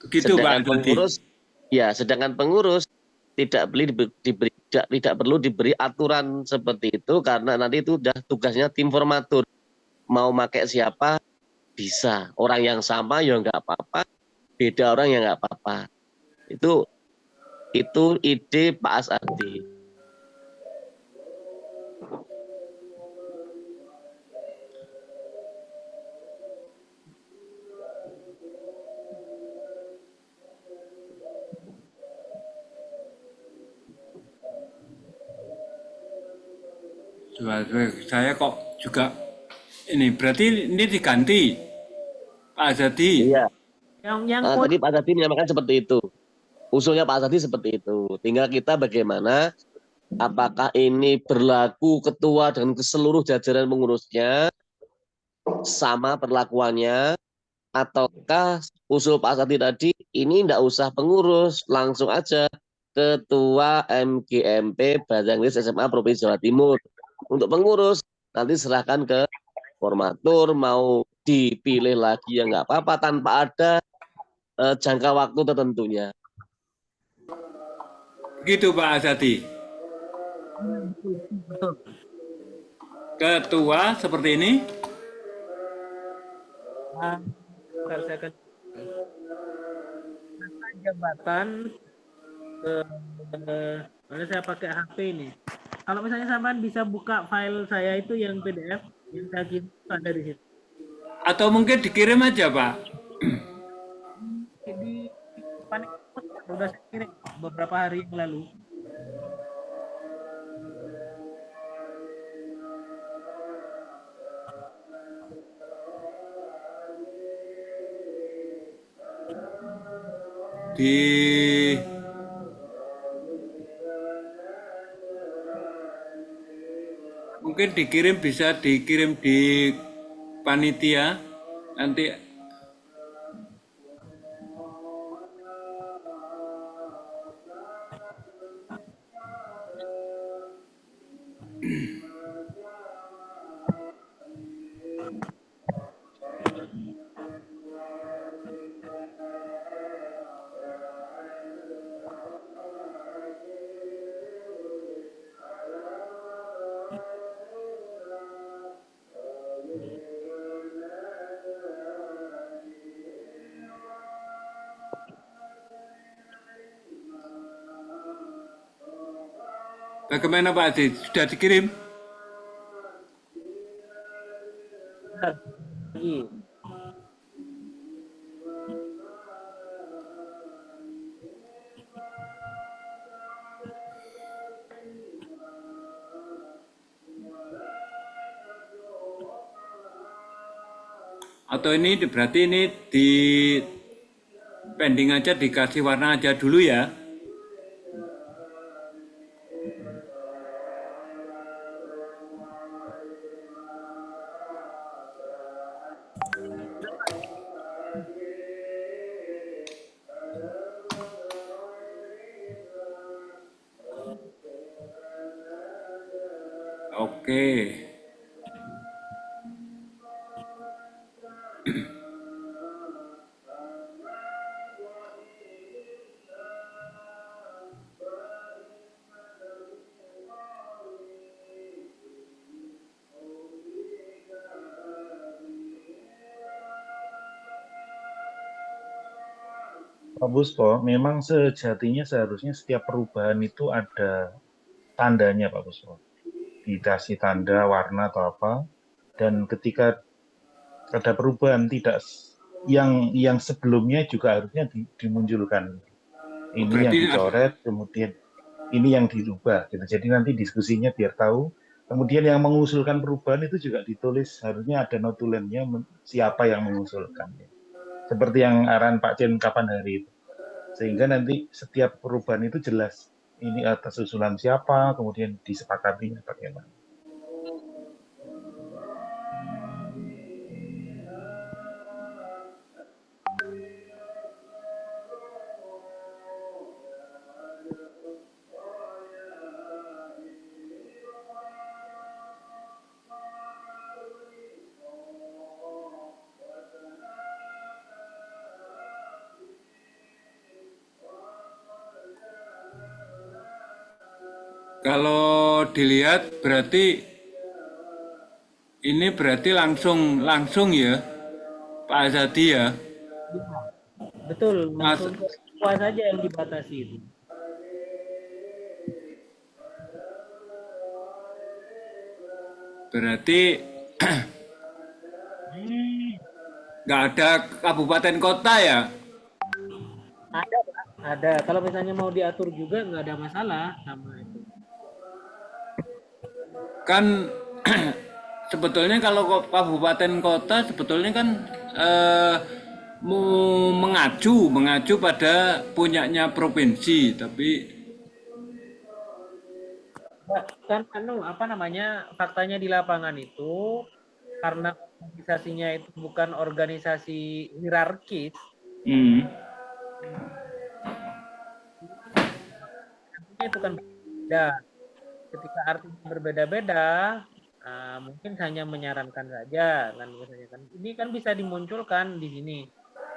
Begitu Pak Azadi. Sedangkan pengurus tidak perlu diberi aturan seperti itu karena nanti itu udah tugasnya tim formatur. Mau pakai siapa bisa, orang yang sama ya nggak apa-apa, beda orang ya nggak apa-apa. Itu ide Pak Asadi. Saya kok juga ini berarti ini diganti Pak Azadi. Iya. Yang Tadi Pak Asadi menyampaikan seperti itu. Usulnya Pak Asadi seperti itu. Tinggal kita bagaimana, apakah ini berlaku ketua dan ke seluruh jajaran pengurusnya sama perlakuannya, ataukah usul Pak Asadi tadi ini tidak usah pengurus, langsung aja ketua MGMP Bahasa Inggris SMA Provinsi Jawa Timur. Untuk pengurus nanti serahkan ke formatur, mau dipilih lagi ya nggak apa-apa tanpa ada jangka waktu tertentunya. Begitu Pak Azadi. Ketua seperti ini. Saya akan jabatan mana saya pakai HP ini. Kalau misalnya sampean bisa buka file saya itu yang PDF yang saya kirim ada di situ. Atau mungkin dikirim aja Pak. Di panik sudah saya kirim beberapa hari yang lalu. Mungkin bisa dikirim di panitia nanti. Bagaimana Pak Adi? Sudah dikirim? Atau ini berarti ini di pending aja, dikasih warna aja dulu ya? Oke. Pak Buspo, memang sejatinya seharusnya setiap perubahan itu ada tandanya, Pak Buspo. Dikasih tanda, warna atau apa. Dan ketika ada perubahan tidak yang sebelumnya juga harusnya dimunculkan. Ini Berarti yang dicoret, kemudian ini yang dirubah. Gitu. Jadi nanti diskusinya biar tahu. Kemudian yang mengusulkan perubahan itu juga ditulis, harusnya ada notulennya siapa yang mengusulkan. Seperti yang arahan Pak Cen kapan hari itu. Sehingga nanti setiap perubahan itu jelas. Ini atas usulan siapa, kemudian disepakatinya bagaimana. Kalau dilihat berarti ini berarti langsung ya Pak Azadi ya. Iya, betul, Mas, langsung ke Papua saja yang dibatasi itu. berarti nggak ada kabupaten kota ya? Ada, Pak. Ada. Kalau misalnya mau diatur juga nggak ada masalah sama itu. Kan sebetulnya kalau kabupaten kota sebetulnya kan eh, mengacu pada punyanya provinsi, tapi Kan apa namanya, faktanya di lapangan itu karena organisasinya itu bukan organisasi hierarkis, hmm, artinya itu kan berbeda. Ketika artinya berbeda-beda, mungkin hanya menyarankan saja kan, misalnya kan ini kan bisa dimunculkan di sini.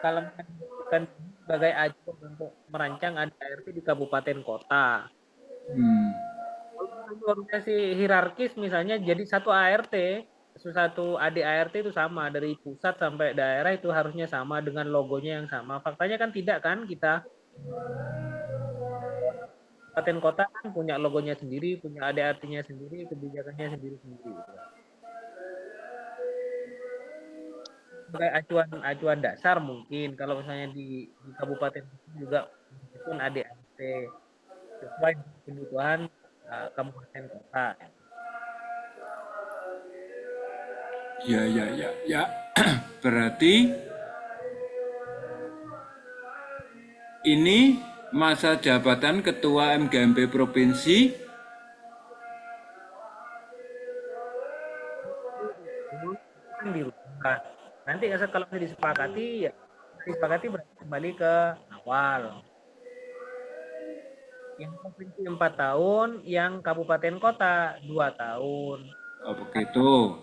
Kalau kan sebagai acuan untuk merancang ADART di kabupaten kota. hmm, Organisasi hierarkis misalnya jadi satu ART, satu ADART itu sama dari pusat sampai daerah itu harusnya sama dengan logonya yang sama. Faktanya kan tidak kan, kita kabupaten kota kan punya logonya sendiri, punya ADART-nya sendiri, kebijakannya sendiri-sendiri. Sebagai acuan dasar mungkin kalau misalnya di kabupaten juga pun ADART sesuai dengan kebutuhan kabupaten kota. ya. Berarti ini masa jabatan ketua MGMP provinsi Kan dirubah. Nanti kalau disepakati ya disepakati berarti kembali ke awal. Yang provinsi 4 tahun, yang kabupaten kota 2 tahun. oh begitu.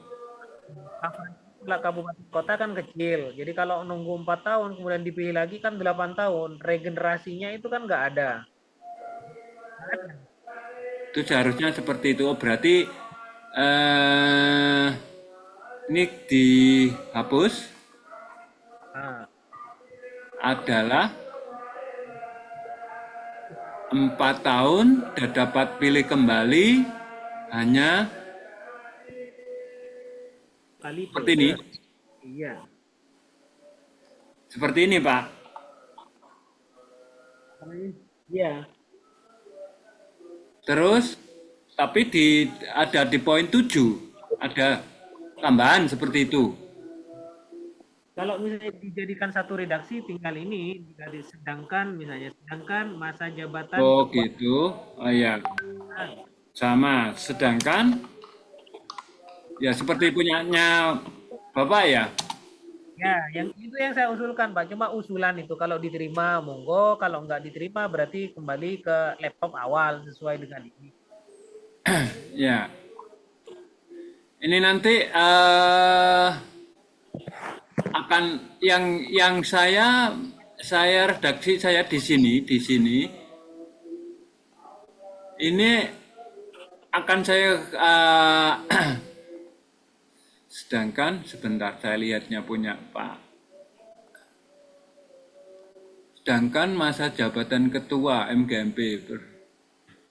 Kabupaten kota kan kecil. Jadi kalau nunggu 4 tahun kemudian dipilih lagi kan 8 tahun. Regenerasinya itu kan nggak ada. Itu seharusnya seperti itu. Oh, berarti ini dihapus Nah, adalah 4 tahun dan dapat pilih kembali hanya kali seperti ini. Iya. Seperti ini, Pak. Iya. Terus tapi ada di poin 7 ada tambahan seperti itu. Kalau misalnya dijadikan satu redaksi tinggal ini sedangkan masa jabatan Oh gitu. Oh ya. Sama. Sedangkan ya seperti punyanya Bapak ya. ya, yang itu yang saya usulkan Pak. Cuma usulan itu kalau diterima monggo, kalau nggak diterima berarti kembali ke laptop awal sesuai dengan ini. Ya. Ini nanti akan yang saya redaksi saya di sini ini akan saya sedangkan sebentar saya lihatnya punya Pak. Sedangkan masa jabatan ketua MGMP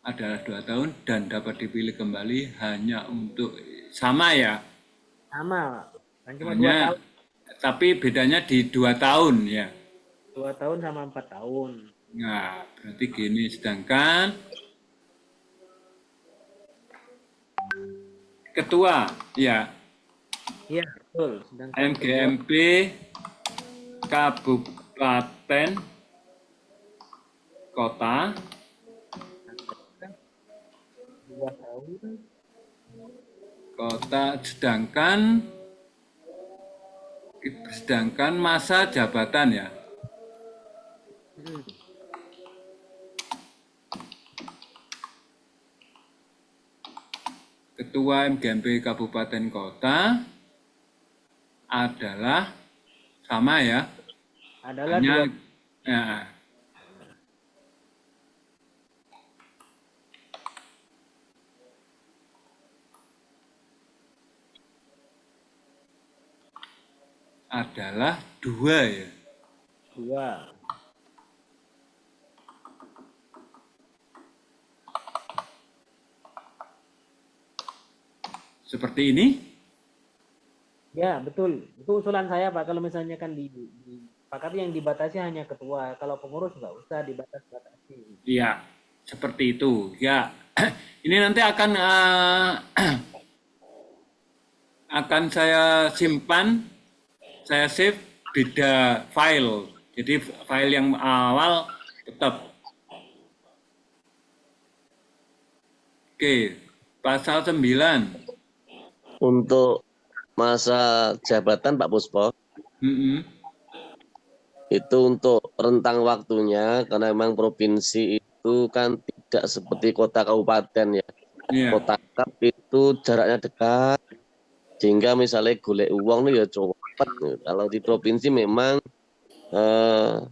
adalah 2 tahun dan dapat dipilih kembali hanya untuk sama ya. Sama, kan cuma 2 Hanya tahun. tapi bedanya di 2 tahun ya. 2 tahun sama 4 tahun. Nah, berarti gini, sedangkan ketua ya Iya, betul. Sedangkan MGMP kabupaten kota 2 tahun. sedangkan masa jabatan ya. Ketua MGMP kabupaten kota adalah sama ya. Adalah Hanya 2 ya, adalah 2 ya. 2. Seperti ini? Ya, betul. Itu usulan saya, Pak. Kalau misalnya kan Pakat yang dibatasi hanya ketua. Kalau pengurus nggak usah dibatasi. Iya, seperti itu. Ya, ini nanti akan saya simpan, saya save beda file. Jadi file yang awal tetap. Oke, pasal 9. Untuk masa jabatan Pak Puspo, itu untuk rentang waktunya, karena memang provinsi itu kan tidak seperti kota kabupaten ya. Iya. Kota kap itu jaraknya dekat, sehingga misalnya golek uang nih ya cepat. Kalau di provinsi memang 2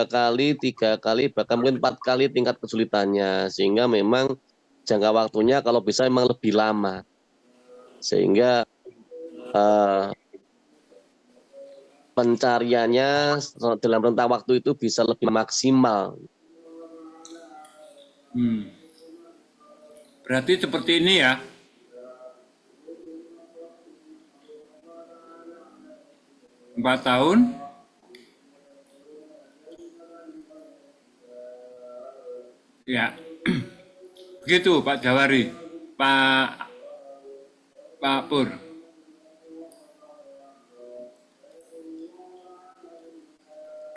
kali, 3 kali, bahkan mungkin 4 kali tingkat kesulitannya, sehingga memang jangka waktunya kalau bisa memang lebih lama, sehingga pencariannya dalam rentang waktu itu bisa lebih maksimal. Berarti seperti ini ya. Empat tahun. Ya. Begitu Pak Jawari. Pak Pur.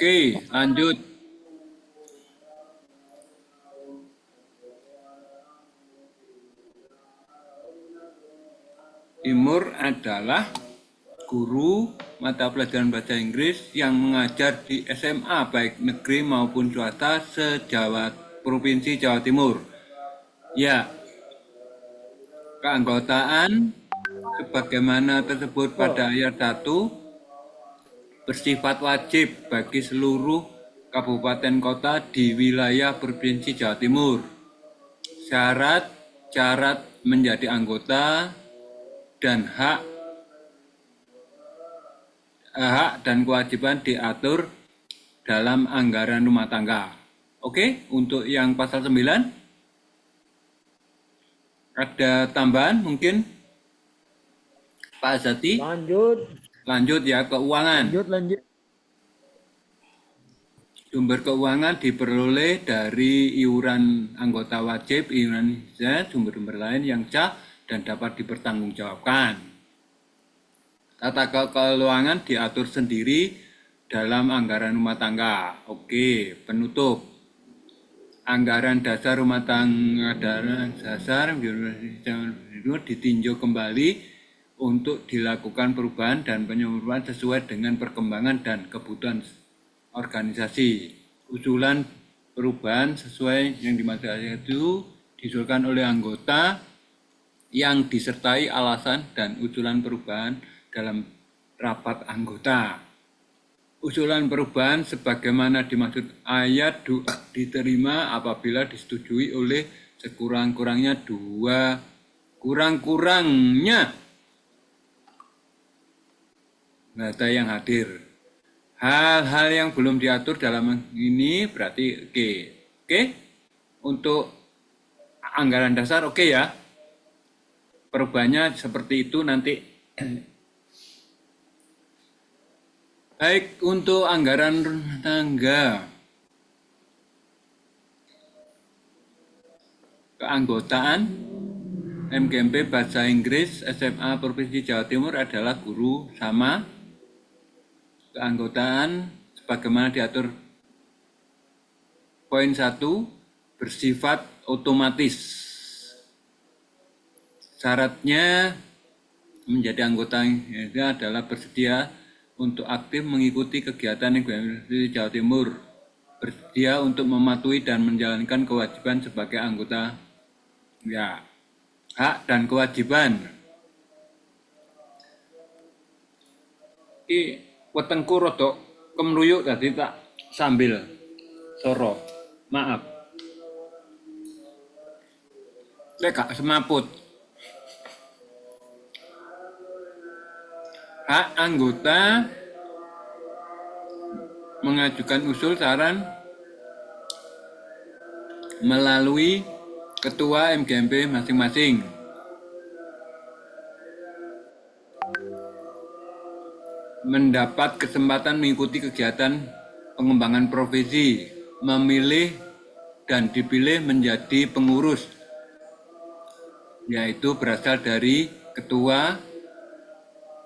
Oke, lanjut. Timur adalah guru mata pelajaran bahasa Inggris yang mengajar di SMA baik negeri maupun swasta Provinsi Jawa Timur. Ya, keanggotaan sebagaimana tersebut pada ayat 1 bersifat wajib bagi seluruh kabupaten kota di wilayah Provinsi Jawa Timur. Syarat menjadi anggota dan hak dan kewajiban diatur dalam anggaran rumah tangga. Oke, untuk yang pasal 9 ada tambahan mungkin Pak Azati? Lanjut ya, keuangan. Lanjut. Sumber keuangan diperoleh dari iuran anggota wajib, iuran sumber-sumber lain yang sah dan dapat dipertanggungjawabkan. Tata keuangan diatur sendiri dalam anggaran rumah tangga. Oke, penutup. Anggaran dasar rumah tangga ditinjau kembali untuk dilakukan perubahan dan penyempurnaan sesuai dengan perkembangan dan kebutuhan organisasi. Usulan perubahan sesuai yang dimaksud itu diusulkan oleh anggota yang disertai alasan dan usulan perubahan dalam rapat anggota. Usulan perubahan sebagaimana dimaksud ayat diterima apabila disetujui oleh sekurang-kurangnya 2 anggota yang hadir. Hal-hal yang belum diatur dalam ini berarti oke. Untuk anggaran dasar oke ya. Perubahannya seperti itu nanti. Baik, untuk anggaran rumah tangga. Keanggotaan MGMP Bahasa Inggris SMA Provinsi Jawa Timur adalah guru sama. Keanggotaan sebagaimana diatur poin 1 bersifat otomatis. Syaratnya menjadi anggota ini adalah bersedia untuk aktif mengikuti kegiatan di Jawa Timur, bersedia untuk mematuhi dan menjalankan kewajiban sebagai anggota. Ya, hak dan kewajiban. Ini wetengku rodok kemruyuk tadi tak sambil soro. Maaf. Saya gak semaput. hak anggota mengajukan usul saran melalui ketua MGMP masing-masing. Mendapat kesempatan mengikuti kegiatan pengembangan profesi, memilih dan dipilih menjadi pengurus, yaitu berasal dari ketua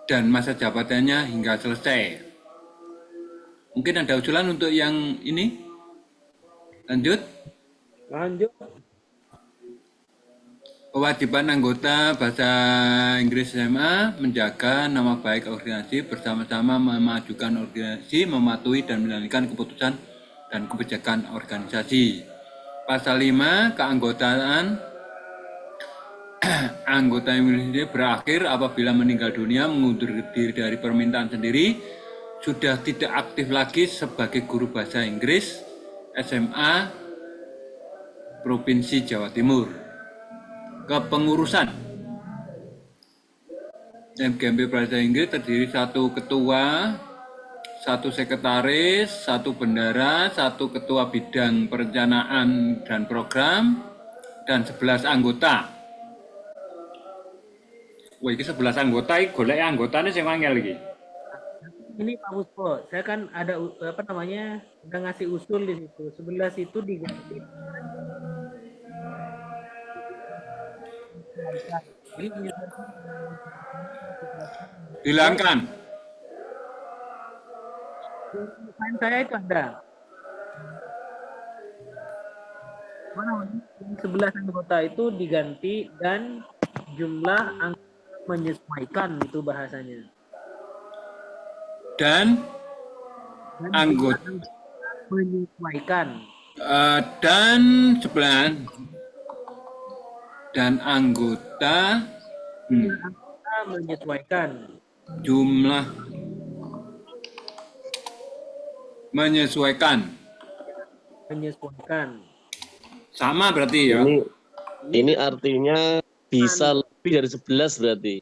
dan masa jabatannya hingga selesai. Mungkin ada usulan untuk yang ini? Lanjut. Kewajiban anggota Bahasa Inggris SMA menjaga nama baik organisasi, bersama-sama memajukan organisasi, mematuhi dan menjalankan keputusan dan kebijakan organisasi. Pasal 5, keanggotaan anggota organisasi berakhir apabila meninggal dunia, mengundur diri dari permintaan sendiri, sudah tidak aktif lagi sebagai guru bahasa Inggris SMA Provinsi Jawa Timur. Kepengurusan MGMP Bahasa Inggris terdiri 1 ketua, 1 sekretaris, 1 bendara, 1 ketua bidang perencanaan dan program, dan 11 anggota. Wah, ini 11 anggota, ini golek anggotanya sing angel iki. Ini Pak Puspo, saya kan ada udah ngasih usul di situ. 11 itu diganti. Hilangkan. Saya itu ada. Mana 11 anggota itu diganti dan jumlah anggota menyesuaikan, itu bahasanya. Dan anggota menyesuaikan. Dan 11 dan anggota menyesuaikan. Jumlah menyesuaikan. Sama berarti ya. Ini artinya bisa lebih dari 11 berarti.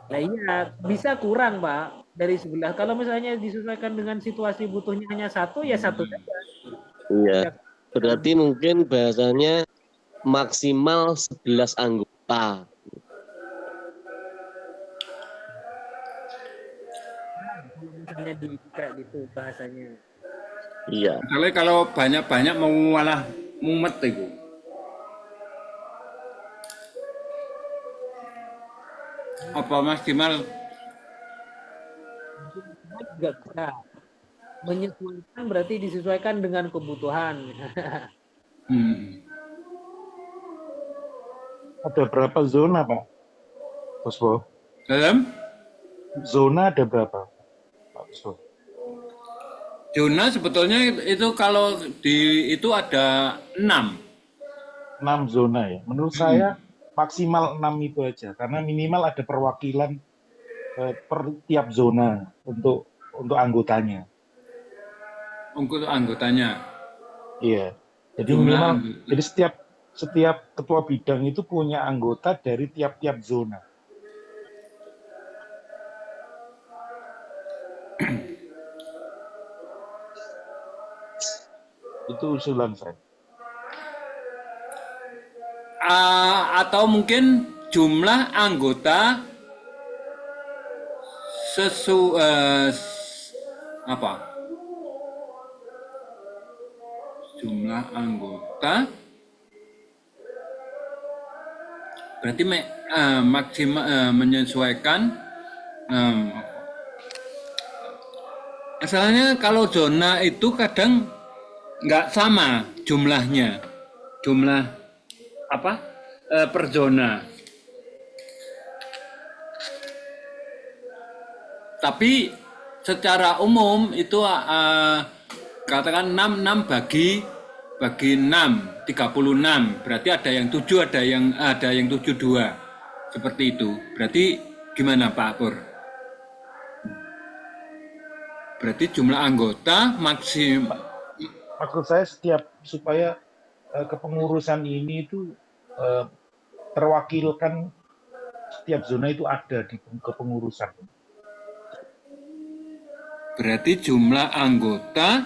Nah iya, bisa kurang Pak dari 11. Kalau misalnya disesuaikan dengan situasi butuhnya hanya 1, ya 1 saja. Iya. Berarti mungkin bahasanya maksimal 11 anggota. Misalnya kayak gitu bahasanya. Iya. Kalau banyak-banyak mau malah mumet itu. Apa maksimal? Juga bisa. Menyesuaikan berarti disesuaikan dengan kebutuhan. Ada berapa zona, Pak? Puspo? Dalam? Zona ada berapa, Pak Puspo? Zona sebetulnya itu kalau itu ada 6. 6 zona ya. Menurut saya maksimal 6 itu aja, karena minimal ada perwakilan per tiap zona untuk anggotanya. Untuk anggotanya. Iya. Jadi minimal, jadi setiap ketua bidang itu punya anggota dari tiap-tiap zona. Itu usulan saya. Atau mungkin jumlah anggota jumlah anggota berarti maksimal menyesuaikan. Masalahnya kalau zona itu kadang nggak sama jumlahnya, jumlah per zona. Tapi secara umum itu katakan 6 bagi 6, 36. Berarti ada yang 7, ada yang 72. Seperti itu. Berarti gimana Pak Pur? Berarti jumlah anggota maksimal. Maksud saya supaya kepengurusan ini itu terwakilkan, setiap zona itu ada di kepengurusan. berarti jumlah anggota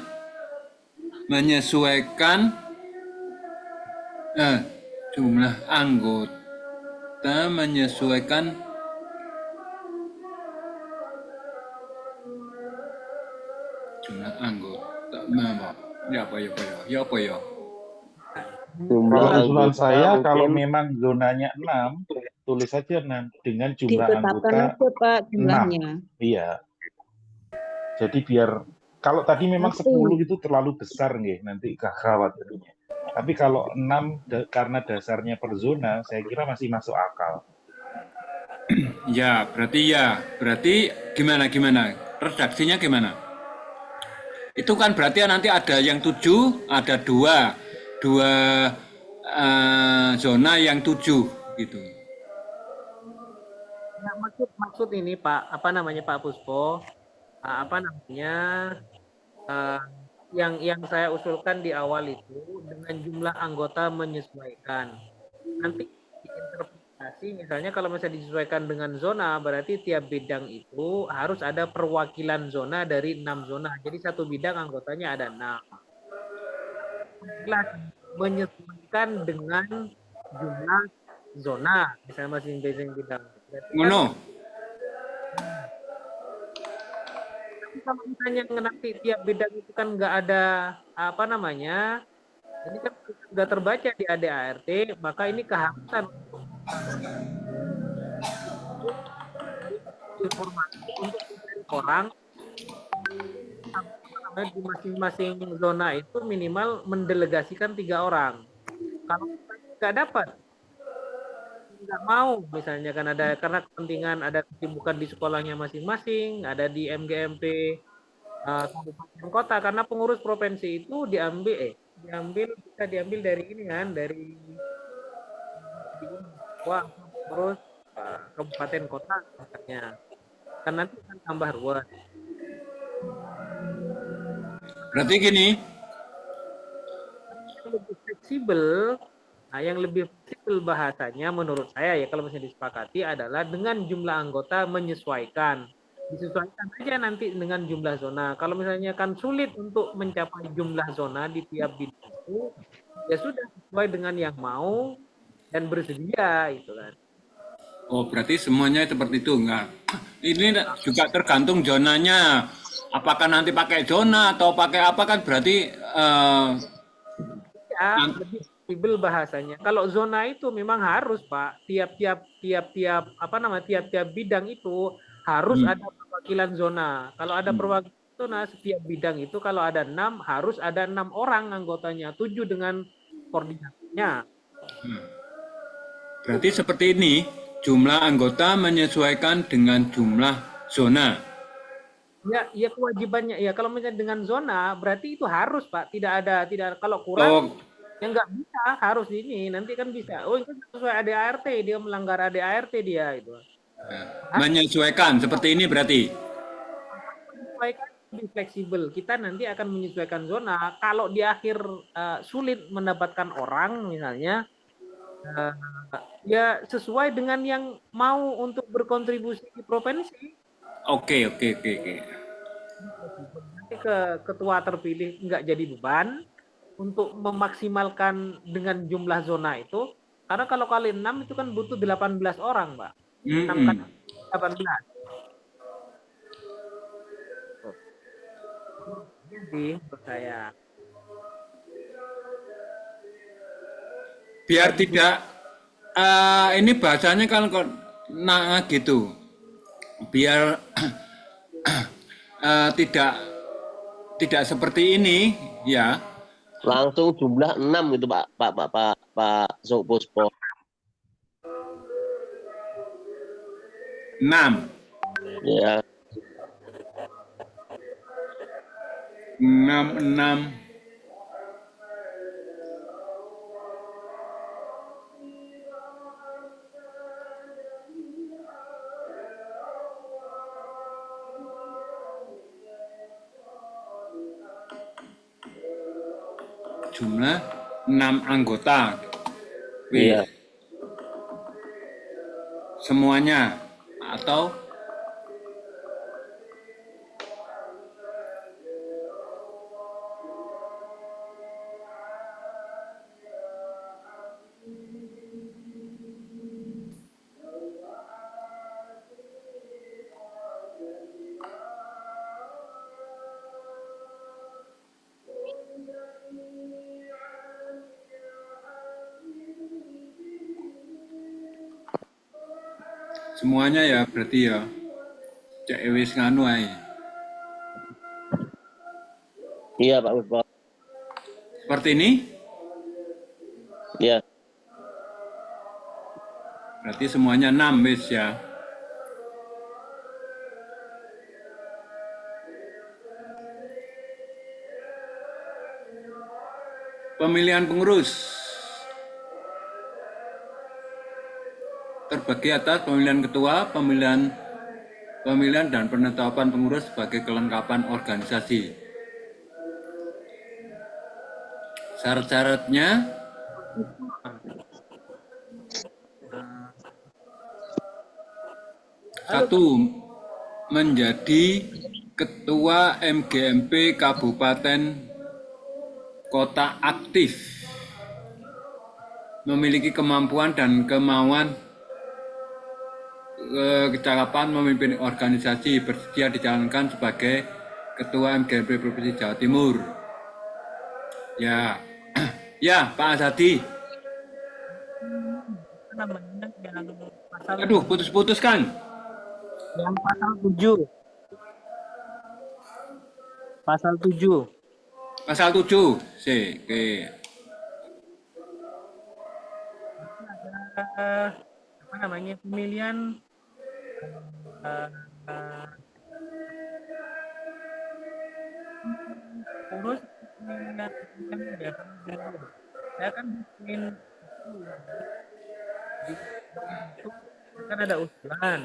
menyesuaikan jumlah anggota menyesuaikan jumlah anggota. Ya apa ya? Jumlah Kalau usulan anggota saya, kalau mungkin memang zonanya 6, tulis saja 6 dengan jumlah Ditetapkan anggota aja Pak 6. jumlahnya. Iya. Jadi biar kalau tadi memang Tapi 10 itu terlalu besar nggih, nanti khawatirnya. Tapi kalau 6 karena dasarnya per zona, saya kira masih masuk akal. Ya, berarti gimana? Redaksinya gimana? Itu kan berarti nanti ada yang 7, ada dua zona yang 7 gitu. Nah, maksud ini Pak, Pak Puspo, yang saya usulkan di awal itu dengan jumlah anggota menyesuaikan. Nanti diinterpretasi, misalnya kalau misalnya disesuaikan dengan zona, berarti tiap bidang itu harus ada perwakilan zona dari 6 zona. Jadi satu bidang anggotanya ada 6. Menyesuaikan dengan jumlah zona, misalnya masing-masing bidang. Ngono. Kalau misalnya nanti tiap bidang itu kan nggak ada ini kan sudah terbaca di ADART, maka ini keharusan informasi untuk orang di masing-masing zona itu minimal mendelegasikan 3 orang. Kalau nggak dapat, nggak mau, misalnya kan ada karena kepentingan, ada kesibukan di sekolahnya masing-masing, ada di MGMP kabupaten kota, karena pengurus provinsi itu bisa diambil dari ini kan, dari terus kabupaten kota misalnya, kan nanti akan tambah ruas. Berarti gini, yang lebih fleksibel bahasanya menurut saya ya, kalau misalnya disepakati adalah dengan jumlah anggota menyesuaikan. Disesuaikan aja nanti dengan jumlah zona. Kalau misalnya kan sulit untuk mencapai jumlah zona di tiap bidang itu, ya sudah sesuai dengan yang mau dan bersedia itu kan. oh berarti semuanya seperti itu enggak? Ini juga tergantung zonanya. Apakah nanti pakai zona atau pakai apa kan berarti lebih fleksibel bahasanya. Kalau zona itu memang harus Pak, tiap-tiap bidang itu harus ada perwakilan zona. Kalau ada perwakilan zona, setiap bidang itu kalau ada 6 harus ada 6 orang anggotanya, 7 dengan koordinatnya. Berarti seperti ini, jumlah anggota menyesuaikan dengan jumlah zona. Ya kewajibannya ya, kalau misalnya dengan zona berarti itu harus Pak, tidak kalau kurang ya nggak bisa, harus ini nanti kan bisa. Oh itu sesuai ADART, dia melanggar ADART dia itu. Menyesuaikan seperti ini berarti. Menyesuaikan lebih fleksibel. Kita nanti akan menyesuaikan zona. Kalau di akhir sulit mendapatkan orang misalnya, ya sesuai dengan yang mau untuk berkontribusi di provinsi. Oke. Nanti ke ketua terpilih nggak jadi beban untuk memaksimalkan dengan jumlah zona itu. Karena kalau kali 6 itu kan butuh 18 orang, Pak. 6 kali 18. Jadi menurut saya. Biar tidak ini bahasanya kan gitu. Biar tidak seperti ini ya. langsung jumlah 6 gitu Pak Puspo. 6. Ya. 6. Jumlah 6 anggota. Iya. Semuanya atau Semuanya ya berarti ya cek wis nganu ae. Iya Pak Puspo. Seperti ini Ya. berarti semuanya 6 wis ya. Pemilihan pengurus terbagi atas pemilihan ketua, pemilihan dan penetapan pengurus sebagai kelengkapan organisasi. Syarat-syaratnya satu, menjadi ketua MGMP Kabupaten Kota aktif, memiliki kemampuan dan kemauan kecakapan memimpin organisasi, bersedia dicalonkan sebagai Ketua MGMP Provinsi Jawa Timur. Ya, ya Pak Azadi. Namanya yang pasal Aduh, putus-putus kan? yang pasal 7. Pasal 7. Pasal 7. Oke. Apa namanya pemilihan pengurus pemilihan ya, saya kan bikin itu kan ada usulan.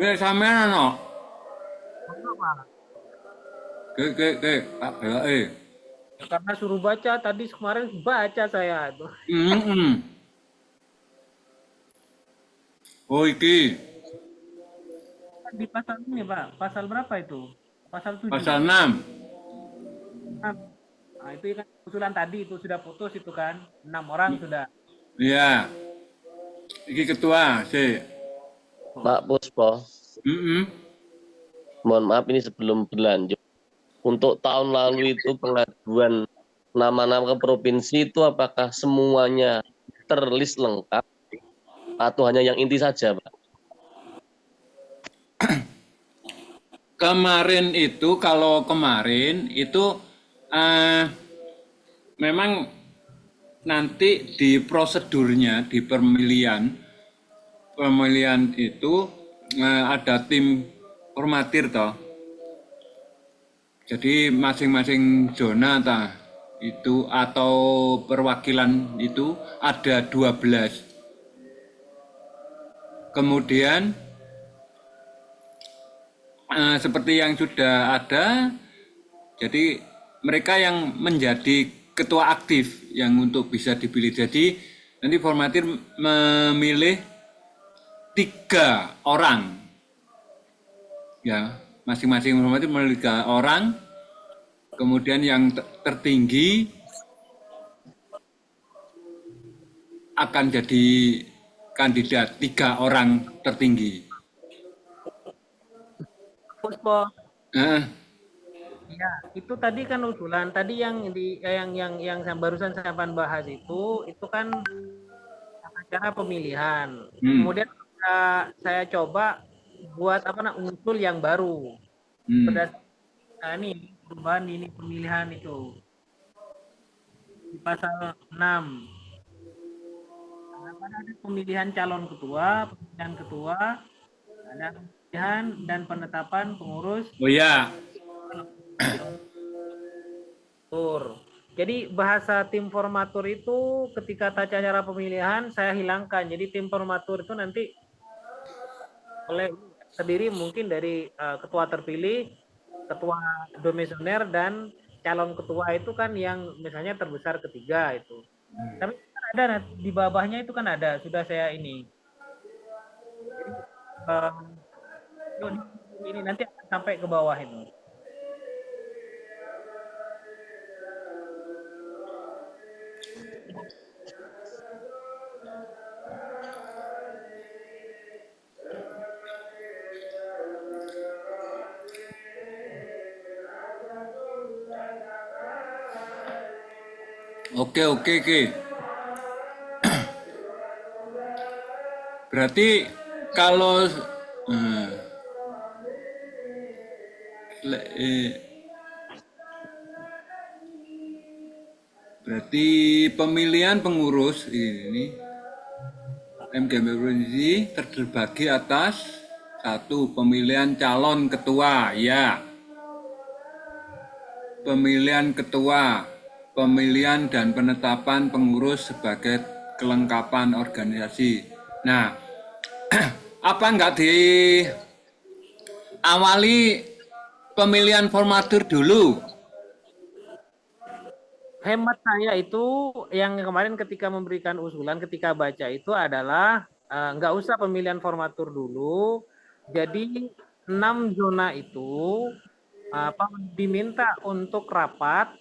Wis sampean ono. Apa? Ke Pak BLE. Karena suruh baca tadi kemarin baca saya tuh. Oh iki Di pasal ini Pak, pasal berapa itu? Pasal 7. pasal 6. Nah, itu kan usulan tadi itu sudah putus itu kan 6 orang sudah. Iya. Iki ketua, sih. Pak Puspo, mohon maaf ini sebelum berlanjut. Untuk tahun lalu itu pengaduan nama-nama ke provinsi itu apakah semuanya terlist lengkap atau hanya yang inti saja, Pak? Kemarin itu memang nanti di prosedurnya di pemilihan itu ada tim formatir toh. Jadi masing-masing zona itu atau perwakilan itu ada 12. Kemudian seperti yang sudah ada, jadi mereka yang menjadi ketua aktif yang untuk bisa dipilih. Jadi nanti formatir memilih 3 orang, ya masing-masing formatir memilih 3 orang. Kemudian yang tertinggi akan jadi kandidat 3 orang tertinggi. Puspo. Ya, itu tadi kan usulan. Tadi yang barusan saya bahas itu kan cara pemilihan. Kemudian saya coba buat usul yang baru. Berdasarkan ini perubahan ini pemilihan itu. Di pasal 6. Ada pemilihan calon ketua, pemilihan ketua, ada pemilihan dan penetapan pengurus. Oh ya. Jadi bahasa tim formatur itu ketika tata cara pemilihan saya hilangkan. Jadi tim formatur itu nanti oleh sendiri mungkin dari ketua terpilih, ketua domisioner dan calon ketua itu kan yang misalnya terbesar ketiga itu. Tapi kan ada di bawahnya itu kan ada sudah saya ini. Ini nanti akan sampai ke bawah itu. Oke. Berarti kalau eh, le- eh, berarti pemilihan pengurus ini MGMP provinsi terbagi atas satu pemilihan calon ketua, ya, pemilihan ketua, pemilihan dan penetapan pengurus sebagai kelengkapan organisasi. Nah, apa enggak diawali pemilihan formatur dulu? Hemat saya itu yang kemarin ketika memberikan usulan ketika baca itu adalah nggak usah pemilihan formatur dulu. Jadi 6 zona itu diminta untuk rapat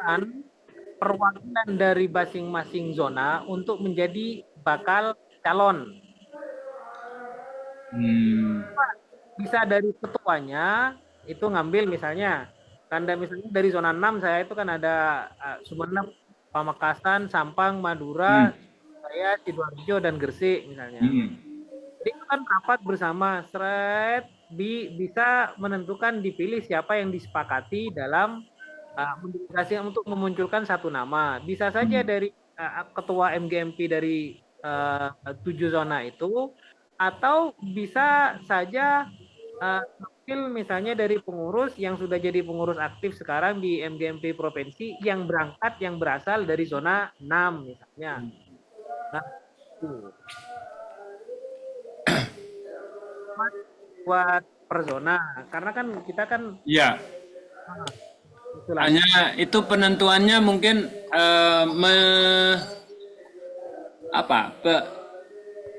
dan perwakilan dari masing-masing zona untuk menjadi bakal calon. Bisa dari ketuanya itu ngambil misalnya dari zona 6 saya itu kan ada Sumeneb, Pamekasan, Sampang, Madura, saya Sidoarjo dan Gresik misalnya. Jadi itu kan rapat bersama bisa menentukan dipilih siapa yang disepakati dalam mendiskusi untuk memunculkan satu nama. Bisa saja dari ketua MGMP dari 7 zona itu, atau bisa saja misalnya dari pengurus yang sudah jadi pengurus aktif sekarang di MGMP provinsi yang berasal dari zona 6 misalnya. Nah, buat per zona, karena kan kita kan ya, hanya itu penentuannya mungkin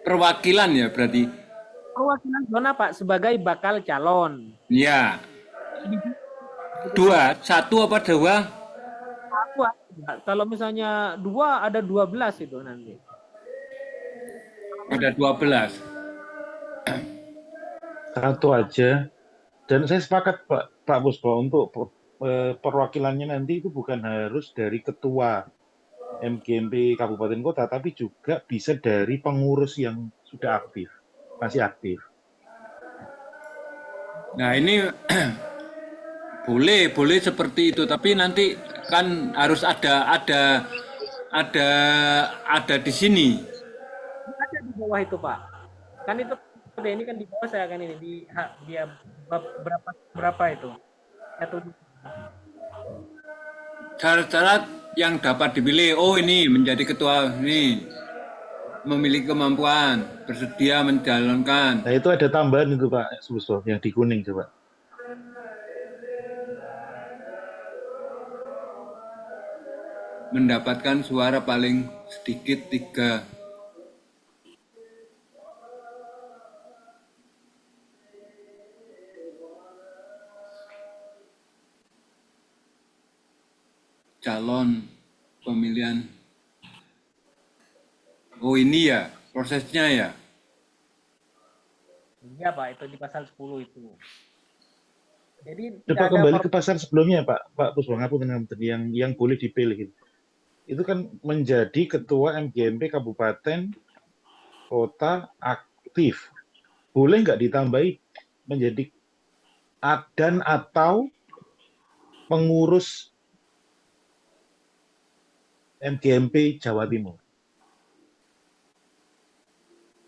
perwakilan ya berarti. Perwakilan zona Pak sebagai bakal calon. Ya. Satu apa dua? Kalau misalnya 2 ada 12 itu nanti. Ada 12. Satu aja. Dan saya sepakat Pak Puspo untuk perwakilannya nanti itu bukan harus dari ketua MGMP Kabupaten Kota, tapi juga bisa dari pengurus yang sudah aktif, masih aktif. Nah ini boleh seperti itu, tapi nanti kan harus ada di sini. Ada di bawah itu Pak. Kan itu ini kan di bawah saya kan ini dia berapa itu? Syarat-syarat yang dapat dipilih. Oh ini menjadi ketua ini memiliki kemampuan, bersedia menjalankan. Nah itu ada tambahan itu Pak Suso yang di kuning coba. Mendapatkan suara paling sedikit 3. Calon pemilihan. Oh ini ya prosesnya ya. Iya Pak, itu di pasal 10 itu. Jadi coba kembali ke pasal sebelumnya Pak Puspo, yang boleh dipilih itu kan menjadi ketua MGMP Kabupaten Kota aktif. Boleh nggak ditambahi menjadi dan atau pengurus MGMP Jawa Timur?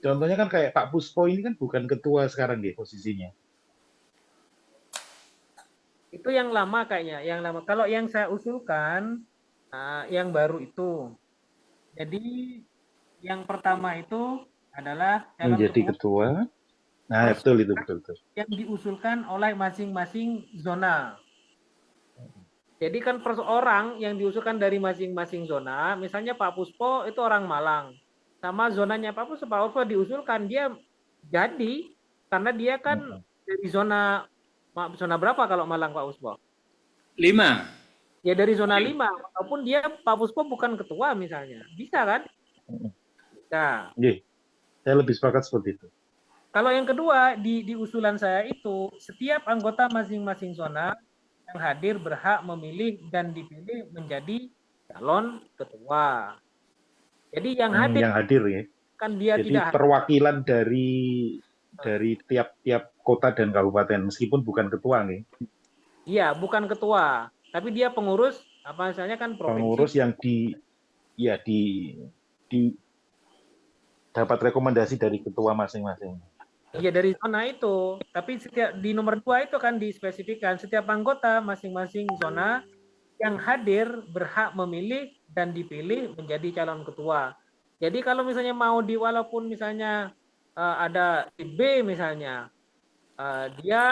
Contohnya kan kayak Pak Puspo ini kan bukan ketua sekarang deh posisinya. Itu yang lama kayaknya, yang lama. Kalau yang saya usulkan yang baru itu. Jadi yang pertama itu adalah menjadi ketua. Nah, betul itu betul. Yang diusulkan oleh masing-masing zona. Jadi kan orang yang diusulkan dari masing-masing zona, misalnya Pak Puspo itu orang Malang. Sama zonanya Pak Puspo diusulkan dia jadi karena dia kan dari zona berapa kalau Malang Pak Puspo? 5. Ya dari zona 5, walaupun dia Pak Puspo bukan ketua misalnya. Bisa kan? Nah, saya lebih sepakat seperti itu. Kalau yang kedua, di usulan saya itu, setiap anggota masing-masing zona yang hadir berhak memilih dan dipilih menjadi calon ketua. Jadi yang hadir ya. kan dia Jadi tidak perwakilan dari tiap-tiap kota dan kabupaten meskipun bukan ketua nih. iya bukan ketua, tapi dia pengurus apa misalnya kan Pengurus provinsi. yang di dapat rekomendasi dari ketua masing-masing. Iya dari zona itu, tapi setiap di nomor 2 itu kan dispesifikan setiap anggota masing-masing zona yang hadir berhak memilih dan dipilih menjadi calon ketua. Jadi kalau misalnya mau walaupun misalnya ada si B misalnya, dia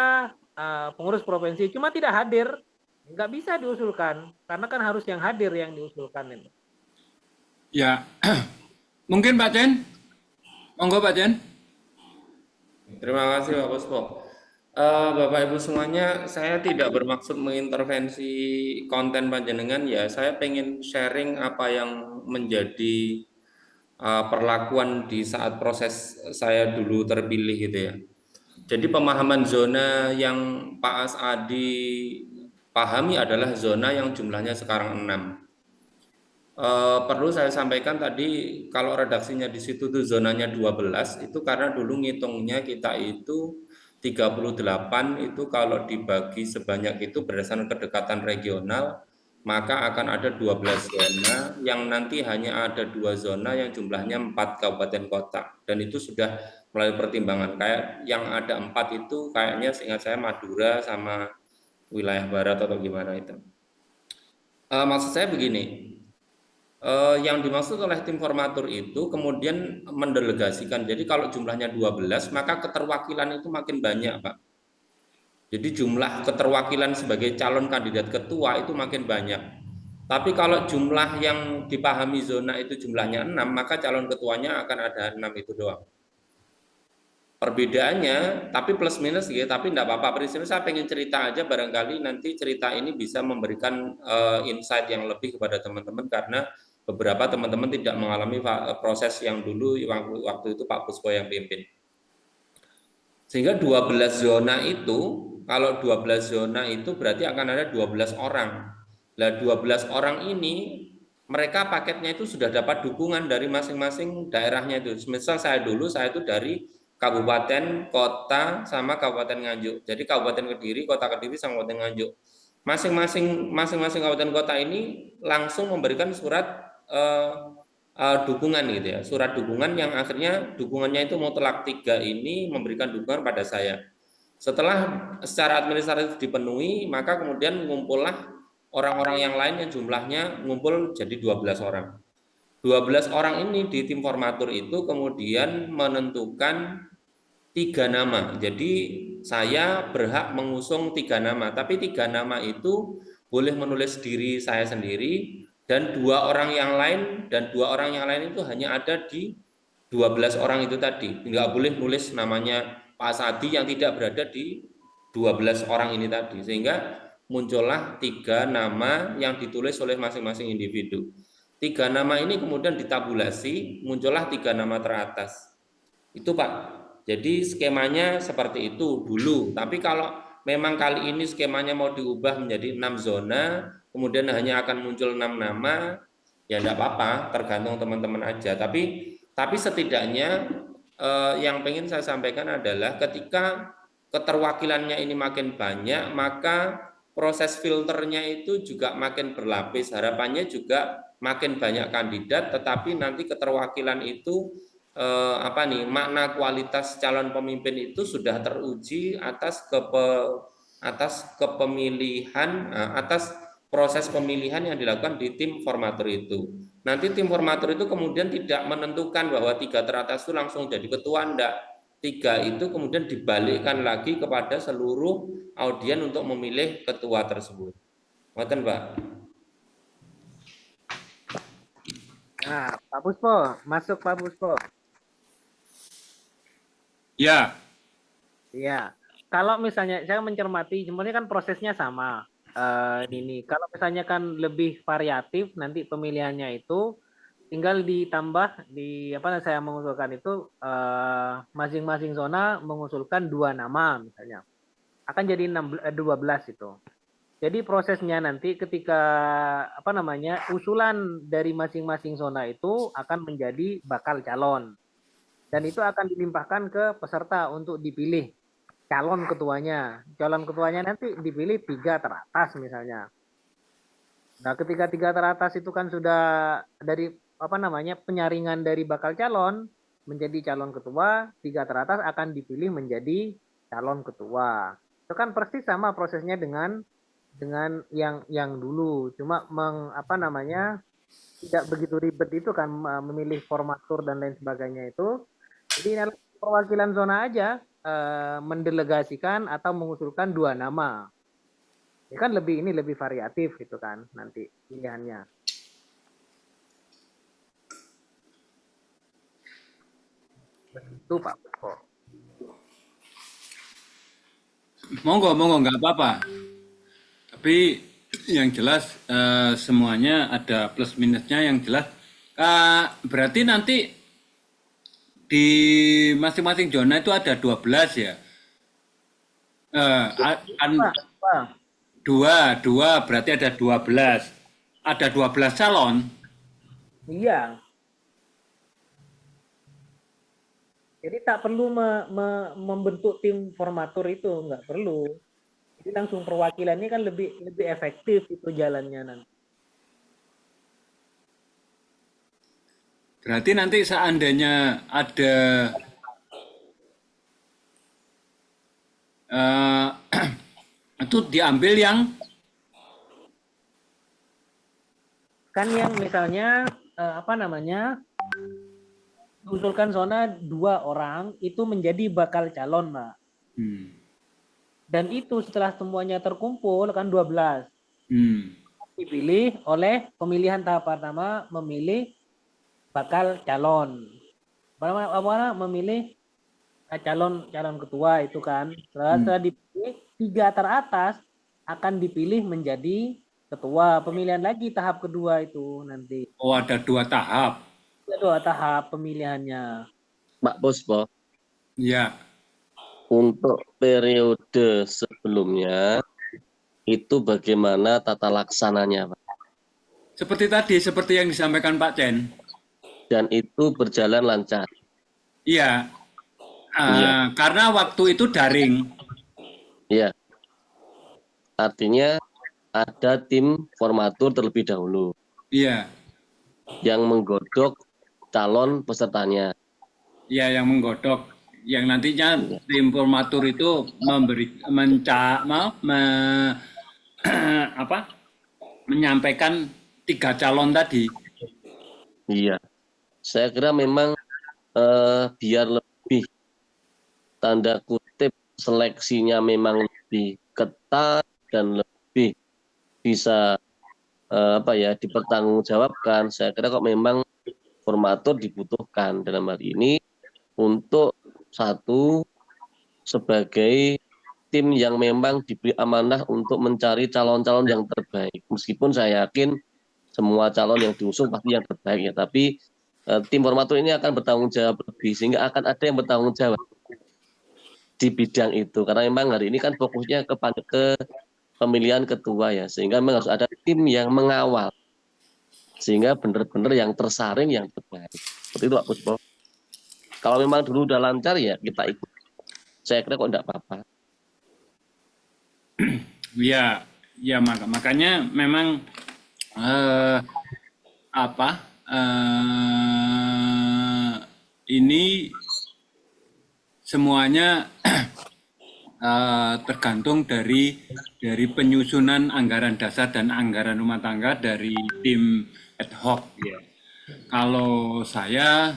pengurus provinsi cuma tidak hadir, nggak bisa diusulkan karena kan harus yang hadir yang diusulkan itu. Ya, mungkin Pak Chen, monggo Pak Chen. Terima kasih Pak Puspo. Bapak Ibu semuanya, saya tidak bermaksud mengintervensi konten panjenengan ya. Saya pengen sharing apa yang menjadi perlakuan di saat proses saya dulu terpilih gitu ya. Jadi pemahaman zona yang Pak Asadi pahami adalah zona yang jumlahnya sekarang 6. Perlu saya sampaikan tadi kalau redaksinya di situ tuh zonanya 12 itu karena dulu ngitungnya kita itu 38 itu kalau dibagi sebanyak itu berdasarkan kedekatan regional maka akan ada 12 zona yang nanti hanya ada 2 zona yang jumlahnya 4 kabupaten kota dan itu sudah melalui pertimbangan kayak yang ada 4 itu kayaknya seingat saya Madura sama wilayah barat atau gimana itu. Maksud saya begini, yang dimaksud oleh tim formatur itu kemudian mendelegasikan. Jadi kalau jumlahnya 12, maka keterwakilan itu makin banyak, Pak. Jadi jumlah keterwakilan sebagai calon kandidat ketua itu makin banyak. Tapi kalau jumlah yang dipahami zona itu jumlahnya 6, maka calon ketuanya akan ada 6 itu doang. Perbedaannya, tapi plus minus ya, tapi enggak apa-apa. Prinsipnya saya pengen cerita aja, barangkali nanti cerita ini bisa memberikan insight yang lebih kepada teman-teman karena beberapa teman-teman tidak mengalami proses yang dulu waktu itu Pak Puspo yang pimpin. Sehingga 12 zona itu, kalau 12 zona itu berarti akan ada 12 orang. Nah, 12 orang ini mereka paketnya itu sudah dapat dukungan dari masing-masing daerahnya itu. Misal saya dulu, saya itu dari kabupaten, kota, sama kabupaten Nganjuk. Jadi kabupaten Kediri, kota Kediri, sama kabupaten Nganjuk. Masing-masing kabupaten kota ini langsung memberikan surat dukungan gitu ya, surat dukungan yang akhirnya dukungannya itu mutlak 3 ini memberikan dukungan pada saya. Setelah secara administratif dipenuhi, maka kemudian ngumpullah orang-orang yang lain yang jumlahnya ngumpul jadi 12 orang. 12 orang ini di tim formatur itu kemudian menentukan 3 nama. Jadi saya berhak mengusung 3 nama, tapi 3 nama itu boleh menulis diri saya sendiri dan 2 orang yang lain itu hanya ada di 12 orang itu tadi. Enggak boleh nulis namanya Pak Sadi yang tidak berada di 12 orang ini tadi. Sehingga muncullah 3 nama yang ditulis oleh masing-masing individu. 3 nama ini kemudian ditabulasi, muncullah 3 nama teratas. Itu Pak. Jadi skemanya seperti itu dulu. Tapi kalau memang kali ini skemanya mau diubah menjadi 6 zona, kemudian hanya akan muncul 6 nama, ya enggak apa-apa, tergantung teman-teman aja. Tapi setidaknya yang pengen saya sampaikan adalah ketika keterwakilannya ini makin banyak, maka proses filternya itu juga makin berlapis. Harapannya juga makin banyak kandidat, tetapi nanti keterwakilan itu makna kualitas calon pemimpin itu sudah teruji atas kepemilihan, atas proses pemilihan yang dilakukan di tim formatur itu. Nanti tim formatur itu kemudian tidak menentukan bahwa 3 teratas itu langsung jadi ketua, enggak. 3 itu kemudian dibalikkan lagi kepada seluruh audien untuk memilih ketua tersebut. Ngoten, Pak. Nah, Pak Puspo, masuk Pak Puspo. Ya. Iya. Kalau misalnya saya mencermati, sebenarnya kan prosesnya sama. Kalau misalnya kan lebih variatif, nanti pemilihannya itu tinggal ditambah di saya mengusulkan itu masing-masing zona mengusulkan 2 nama misalnya. Akan jadi 12 itu. Jadi prosesnya nanti ketika usulan dari masing-masing zona itu akan menjadi bakal calon. Dan itu akan dilimpahkan ke peserta untuk dipilih calon ketuanya. Calon ketuanya nanti dipilih 3 teratas misalnya. Nah, ketika 3 teratas itu kan sudah dari penyaringan dari bakal calon menjadi calon ketua, 3 teratas akan dipilih menjadi calon ketua. Itu kan persis sama prosesnya dengan yang dulu, cuma tidak begitu ribet itu kan, memilih formatur dan lain sebagainya itu. Jadi ini adalah perwakilan zona aja, mendelegasikan atau mengusulkan 2 nama. Ini kan lebih variatif gitu kan nanti pilihannya. Itu Pak Puspo. Monggo, nggak apa-apa. Tapi yang jelas semuanya ada plus minusnya yang jelas. Berarti nanti di masing-masing zona itu ada 12 ya? Dua, berarti ada 12. Ada 12 calon. Iya. Jadi tak perlu membentuk tim formatur itu, nggak perlu. Jadi langsung perwakilannya kan lebih efektif itu jalannya nanti. Berarti nanti seandainya ada itu diambil yang kan yang misalnya usulkan zona 2 orang itu menjadi bakal calon, Pak. Dan itu setelah semuanya terkumpul kan 12. Dipilih oleh pemilihan tahap pertama, memilih bakal calon. Memilih calon ketua itu kan. Setelah dipilih 3 teratas akan dipilih menjadi ketua. Pemilihan lagi tahap kedua itu nanti. Oh, ada 2 tahap. Ada 2 tahap pemilihannya. Pak Puspo, Ya. untuk periode sebelumnya itu bagaimana tata laksananya, Pak? Seperti yang disampaikan Pak Chen. Dan itu berjalan lancar. Iya. Iya. Karena waktu itu daring. Iya. Artinya ada tim formatur terlebih dahulu. Iya. Yang menggodok calon pesertanya. Iya, yang menggodok. Yang nantinya tim formatur itu menyampaikan 3 calon tadi. Iya. Saya kira memang biar lebih tanda kutip seleksinya memang lebih ketat dan lebih bisa dipertanggungjawabkan. Saya kira kok memang formatur dibutuhkan dalam hal ini untuk satu sebagai tim yang memang diberi amanah untuk mencari calon-calon yang terbaik. Meskipun saya yakin semua calon yang diusung pasti yang terbaik ya, tapi tim formatur ini akan bertanggung jawab lebih, sehingga akan ada yang bertanggung jawab di bidang itu. Karena memang hari ini kan fokusnya ke pemilihan ketua ya, sehingga memang harus ada tim yang mengawal, sehingga benar-benar yang tersaring yang terbaik. Seperti itu Pak Puspo. Kalau memang dulu udah lancar ya kita ikut. Saya kira kok enggak apa-apa. Ya makanya memang ini semuanya tergantung dari penyusunan anggaran dasar dan anggaran rumah tangga dari tim ad hoc ya. Kalau saya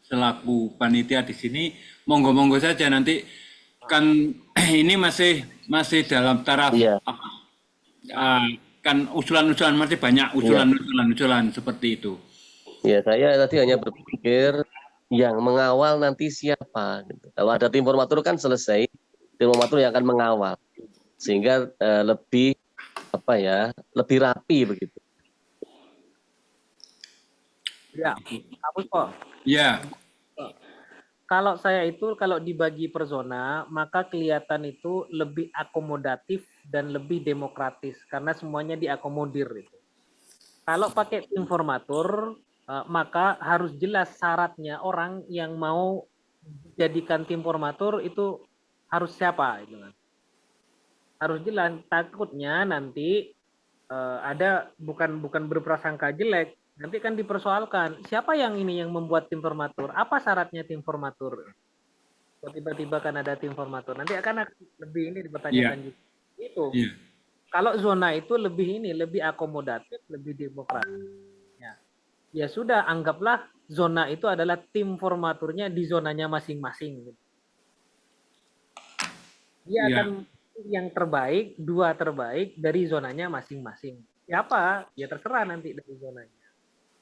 selaku panitia di sini monggo saja, nanti kan ini masih dalam taraf kan usulan-usulan, masih banyak usulan seperti itu. Ya, saya tadi hanya berpikir yang mengawal nanti siapa gitu. Kalau ada tim formatur kan selesai, tim formatur yang akan mengawal, sehingga lebih rapi begitu. Ya, Pak Puspo. Ya. Kalau saya itu kalau dibagi per zona, maka kelihatan itu lebih akomodatif dan lebih demokratis karena semuanya diakomodir itu. Kalau pakai tim formatur, maka harus jelas syaratnya orang yang mau jadikan tim formatur itu harus siapa itu kan. Harus jelas, takutnya nanti ada bukan berprasangka jelek, nanti kan dipersoalkan siapa yang ini yang membuat tim formatur, apa syaratnya tim formatur. Tiba-tiba kan ada tim formatur, nanti akan lebih ini dipertanyakan juga. Itu kalau zona itu lebih akomodatif, lebih demokratis. Ya sudah, anggaplah zona itu adalah tim formaturnya di zonanya masing-masing. Dia akan yang terbaik, 2 terbaik dari zonanya masing-masing. Siapa? Ya terserah nanti dari zonanya.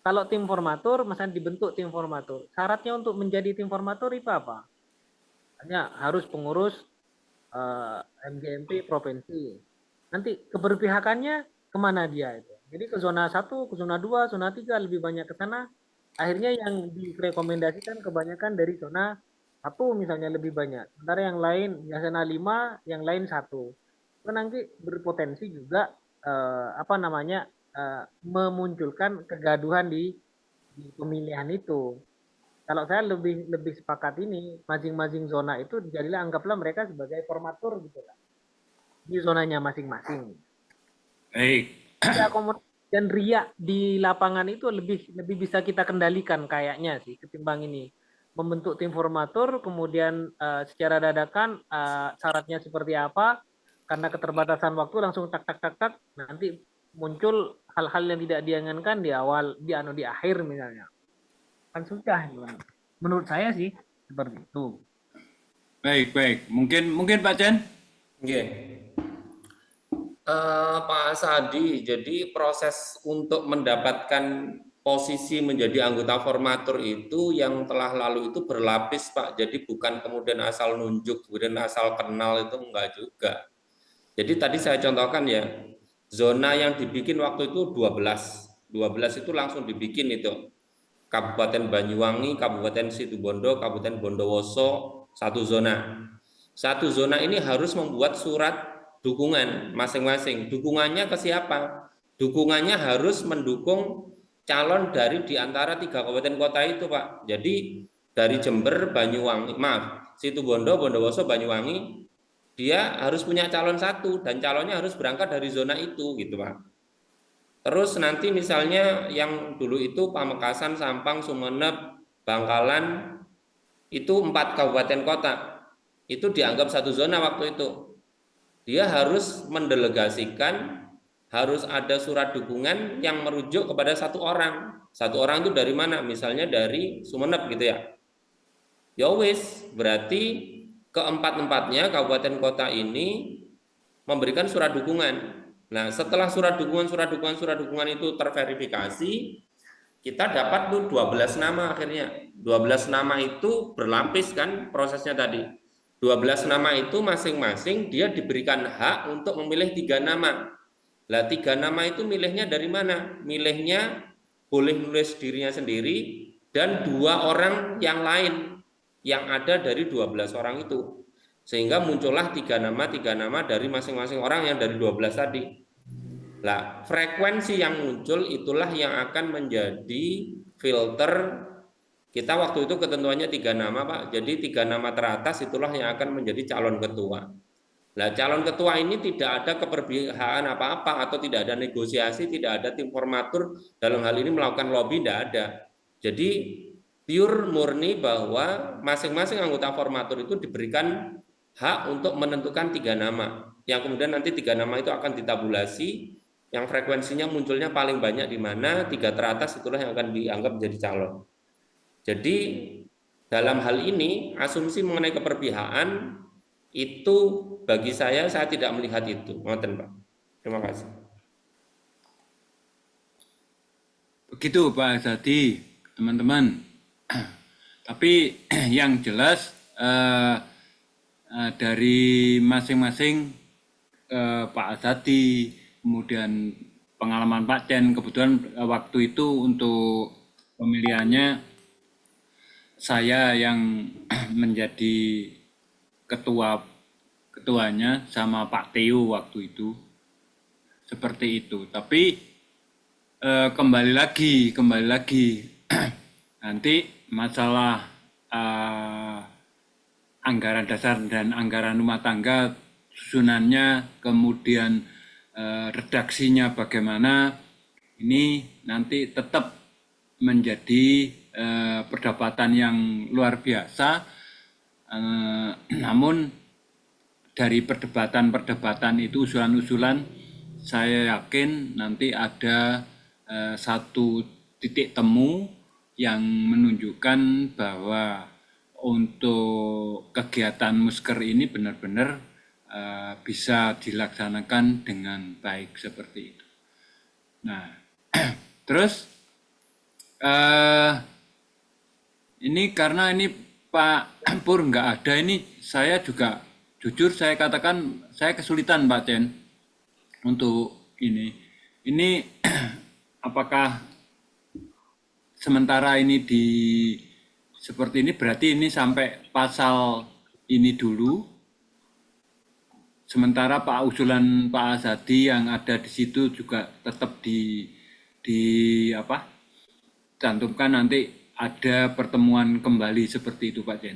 Kalau tim formatur, misalnya dibentuk tim formatur, syaratnya untuk menjadi tim formatur itu apa? Hanya harus pengurus MGMP provinsi. Nanti keberpihakannya kemana dia itu? Jadi ke zona 1, ke zona 2, zona 3 lebih banyak ke sana. Akhirnya yang direkomendasikan kebanyakan dari zona 1 misalnya lebih banyak. Sementara yang lain, ya zona 5, yang lain 1. Itu nanti berpotensi juga memunculkan kegaduhan di pemilihan itu. Kalau saya lebih sepakat ini, masing-masing zona itu jadilah anggaplah mereka sebagai formatur gitu lah. Di zonanya masing-masing. Baik. Dan riak di lapangan itu lebih bisa kita kendalikan kayaknya sih ketimbang ini membentuk tim formatur kemudian secara dadakan syaratnya seperti apa, karena keterbatasan waktu langsung tak nanti muncul hal-hal yang tidak diinginkan di awal, di akhir misalnya, kan susah. Menurut saya sih seperti itu. Baik. Mungkin Pak Chen. Pak Sadi, jadi proses untuk mendapatkan posisi menjadi anggota formatur itu yang telah lalu itu berlapis, Pak. Jadi bukan kemudian asal nunjuk, kemudian asal kenal, itu enggak juga. Jadi tadi saya contohkan ya, zona yang dibikin waktu itu 12 itu langsung dibikin itu. Kabupaten Banyuwangi, Kabupaten Situbondo, Kabupaten Bondowoso, satu zona. Satu zona ini harus membuat surat dukungan masing-masing. Dukungannya ke siapa? Dukungannya harus mendukung calon dari di antara 3 kabupaten kota itu, Pak. Jadi dari Jember, Banyuwangi, Situbondo, Bondowoso, Banyuwangi, dia harus punya calon 1 dan calonnya harus berangkat dari zona itu gitu, Pak. Terus nanti misalnya yang dulu itu Pamekasan, Sampang, Sumeneb, Bangkalan, itu 4 kabupaten kota. Itu dianggap satu zona waktu itu. Dia harus mendelegasikan, harus ada surat dukungan yang merujuk kepada 1 orang. 1 orang itu dari mana? Misalnya dari Sumeneb gitu ya. Ya wis, berarti keempat-empatnya kabupaten kota ini memberikan surat dukungan. Nah, setelah surat dukungan itu terverifikasi, kita dapat tuh 12 nama akhirnya. 12 nama itu berlapis kan prosesnya tadi. 12 nama itu masing-masing dia diberikan hak untuk memilih 3 nama. Lah 3 nama itu milihnya dari mana? Milihnya boleh nulis dirinya sendiri dan 2 orang yang lain yang ada dari 12 orang itu. Sehingga muncullah 3 nama dari masing-masing orang yang dari 12 tadi. Lah, frekuensi yang muncul itulah yang akan menjadi filter. Kita waktu itu ketentuannya 3 nama, Pak. Jadi 3 nama teratas itulah yang akan menjadi calon ketua. Nah, calon ketua ini tidak ada keperpihakan apa-apa atau tidak ada negosiasi, tidak ada tim formatur dalam hal ini melakukan lobby, tidak ada. Jadi pure murni bahwa masing-masing anggota formatur itu diberikan hak untuk menentukan 3 nama. Yang kemudian nanti 3 nama itu akan ditabulasi, yang frekuensinya munculnya paling banyak di mana 3 teratas itulah yang akan dianggap menjadi calon. Jadi dalam hal ini asumsi mengenai keperpihakan itu bagi saya tidak melihat itu. Ngoten, Pak. Terima kasih. Begitu Pak Azadi, teman-teman. Tapi yang jelas dari masing-masing Pak Azadi, kemudian pengalaman Pak Chen, kebetulan waktu itu untuk pemilihannya saya yang menjadi ketuanya sama Pak Teo waktu itu, seperti itu. Tapi kembali lagi nanti masalah anggaran dasar dan anggaran rumah tangga, susunannya, kemudian redaksinya bagaimana, ini nanti tetap menjadi perdebatan yang luar biasa. Namun dari perdebatan itu, usulan-usulan, saya yakin nanti ada satu titik temu yang menunjukkan bahwa untuk kegiatan Musker ini benar-benar bisa dilaksanakan dengan baik seperti itu. Nah, terus ini karena ini Pak Pur nggak ada, ini saya juga jujur saya katakan saya kesulitan Pak Chen untuk ini. Ini apakah sementara ini seperti ini berarti ini sampai pasal ini dulu, sementara usulan Pak Azadi yang ada di situ juga tetap cantumkan nanti ada pertemuan kembali seperti itu Pak Chen.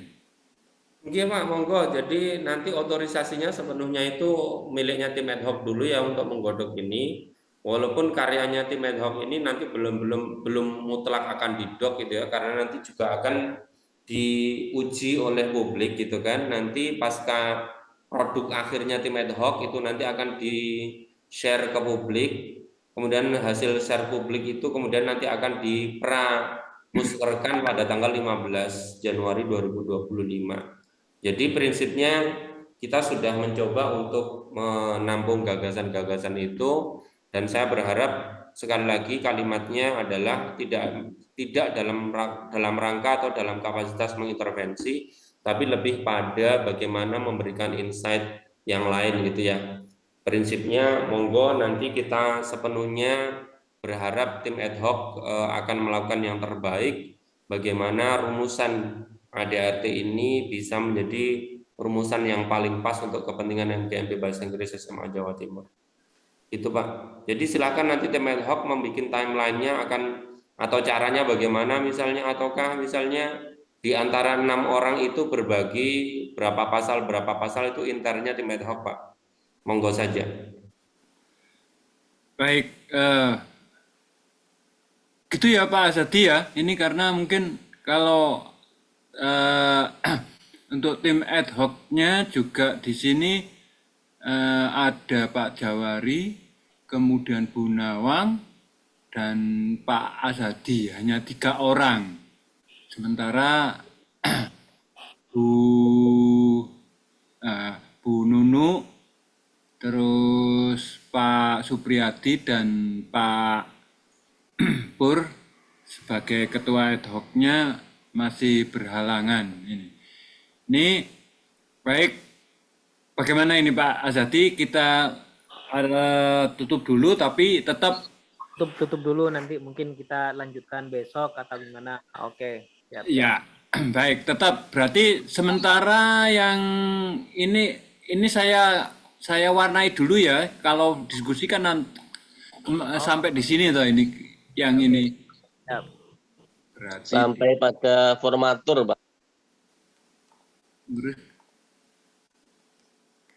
Iya Pak, monggo. Jadi nanti otorisasinya sepenuhnya itu miliknya tim ad hoc dulu ya untuk menggodok ini. Walaupun karyanya tim ad hoc ini nanti belum mutlak akan didok gitu ya, karena nanti juga akan diuji oleh publik gitu kan. Nanti pasca produk akhirnya tim ad hoc itu nanti akan di-share ke publik. Kemudian hasil share publik itu kemudian nanti akan dipramuskerkan pada tanggal 15 Januari 2025. Jadi prinsipnya kita sudah mencoba untuk menampung gagasan-gagasan itu, dan saya berharap sekali lagi kalimatnya adalah tidak dalam rangka atau dalam kapasitas mengintervensi, tapi lebih pada bagaimana memberikan insight yang lain gitu ya. Prinsipnya monggo nanti kita sepenuhnya berharap tim ad hoc akan melakukan yang terbaik, bagaimana rumusan ADART ini bisa menjadi rumusan yang paling pas untuk kepentingan NKMP Bahasa Inggris SMA Jawa Timur. Itu Pak. Jadi silakan nanti tim ad hoc membuat timelinenya atau caranya bagaimana misalnya, ataukah misalnya di antara 6 orang itu berbagi berapa pasal itu internya tim ad hoc Pak. Monggo saja. Baik, gitu ya Pak Azadi ya. Ini karena mungkin kalau untuk tim ad hoc-nya juga di sini ada Pak Jawari, kemudian Bu Nawang, dan Pak Azadi, hanya 3 orang. Sementara Bu Nunu, terus Pak Supriyadi dan Pak Pur sebagai ketua ad hoc-nya masih berhalangan ini. Baik, bagaimana ini Pak Azadi, kita tutup dulu tapi tetap tutup dulu, nanti mungkin kita lanjutkan besok atau gimana. Oke, siap. Ya, baik, tetap berarti sementara yang ini saya warnai dulu ya, kalau diskusikan sampai di sini toh ini yang ini. Siap. Berarti Sampai pada formatur, Pak.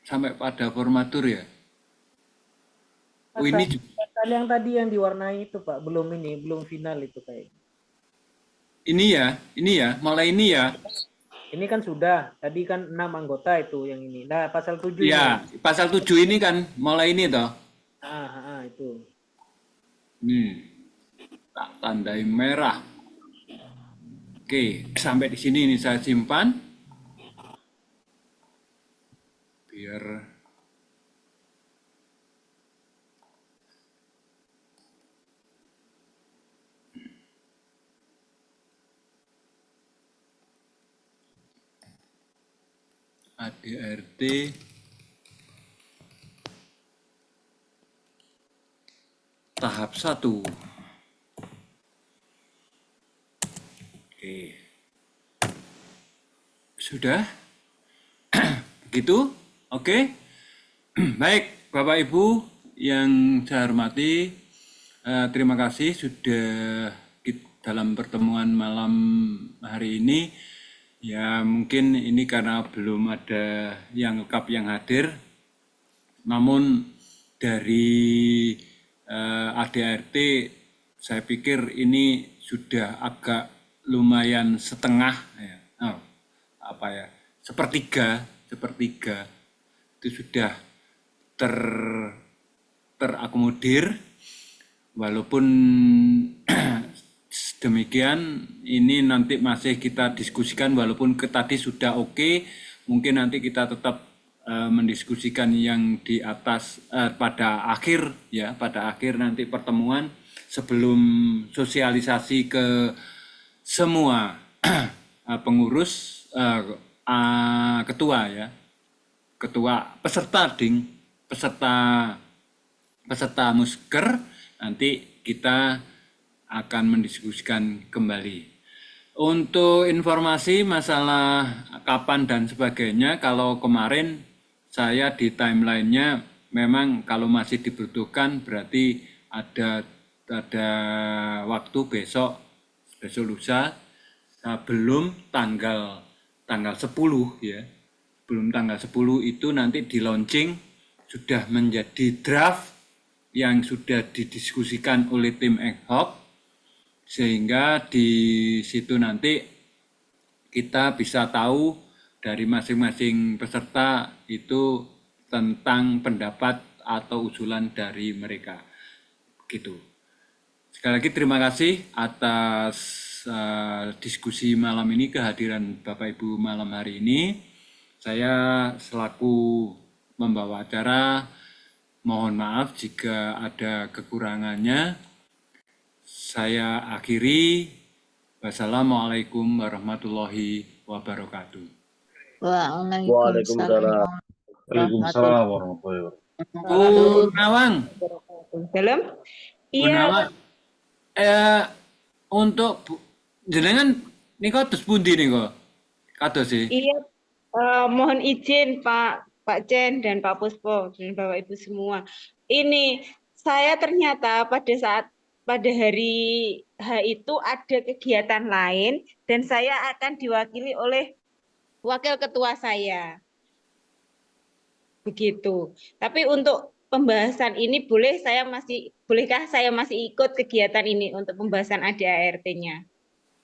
Sampai pada formatur ya. Oh, ini juga. Yang tadi yang diwarnai itu Pak, belum final itu kayak. Ini ya, mulai ini ya. Ini kan sudah, tadi kan 6 anggota itu yang ini. Nah, pasal 7 ya, ini. Pasal 7 ini kan mulai ini toh. Itu. Nih, tak tandai merah. Oke, sampai di sini ini saya simpan. Biar ADART tahap 1. Oke. Sudah? Begitu? Oke. Baik, Bapak Ibu yang saya hormati, terima kasih sudah dalam pertemuan malam hari ini. Ya mungkin ini karena belum ada yang lengkap yang hadir, namun dari ADART saya pikir ini sudah agak lumayan setengah ya, sepertiga itu sudah terakomodir. Walaupun demikian, ini nanti masih kita diskusikan, walaupun tadi sudah oke, mungkin nanti kita tetap mendiskusikan yang di atas pada akhir nanti pertemuan sebelum sosialisasi ke semua pengurus ketua peserta musker, nanti kita akan mendiskusikan kembali. Untuk informasi masalah kapan dan sebagainya, kalau kemarin saya di timeline-nya memang kalau masih dibutuhkan berarti ada waktu besok lusa, belum tanggal 10 ya. Belum tanggal 10 itu nanti di launching sudah menjadi draft yang sudah didiskusikan oleh tim ad hoc, sehingga di situ nanti kita bisa tahu dari masing-masing peserta itu tentang pendapat atau usulan dari mereka. Gitu. Sekali lagi terima kasih atas diskusi malam ini, kehadiran Bapak Ibu malam hari ini. Saya selaku membawa acara mohon maaf jika ada kekurangannya. Saya akhiri. Wassalamualaikum warahmatullahi wabarakatuh. Waalaikumsalam. Waalaikumsalam warahmatullahi wabarakatuh. Bu Nawang, Dalam? Bu Iya, Nawang, untuk jenengan niko terus pundi niko? Kados sih. iya. Mohon izin Pak Chen dan Pak Puspo dan Bapak Ibu semua. Ini saya ternyata pada hari H itu ada kegiatan lain dan saya akan diwakili oleh wakil ketua saya. Begitu. Tapi untuk pembahasan ini bolehkah saya masih ikut kegiatan ini untuk pembahasan ADART-nya?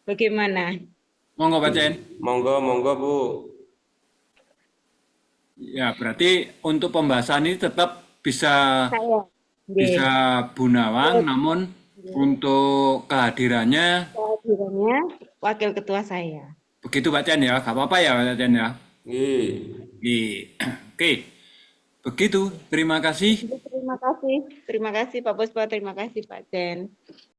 Bagaimana? Monggo Pak Chen. Monggo Bu. Ya, berarti untuk pembahasan ini tetap bisa Bu Nawang, namun untuk kehadirannya wakil ketua saya. begitu Pak Chen ya, gak apa-apa ya Pak Chen ya. Oke, begitu. Terima kasih. Terima kasih Pak Puspo, terima kasih Pak Chen.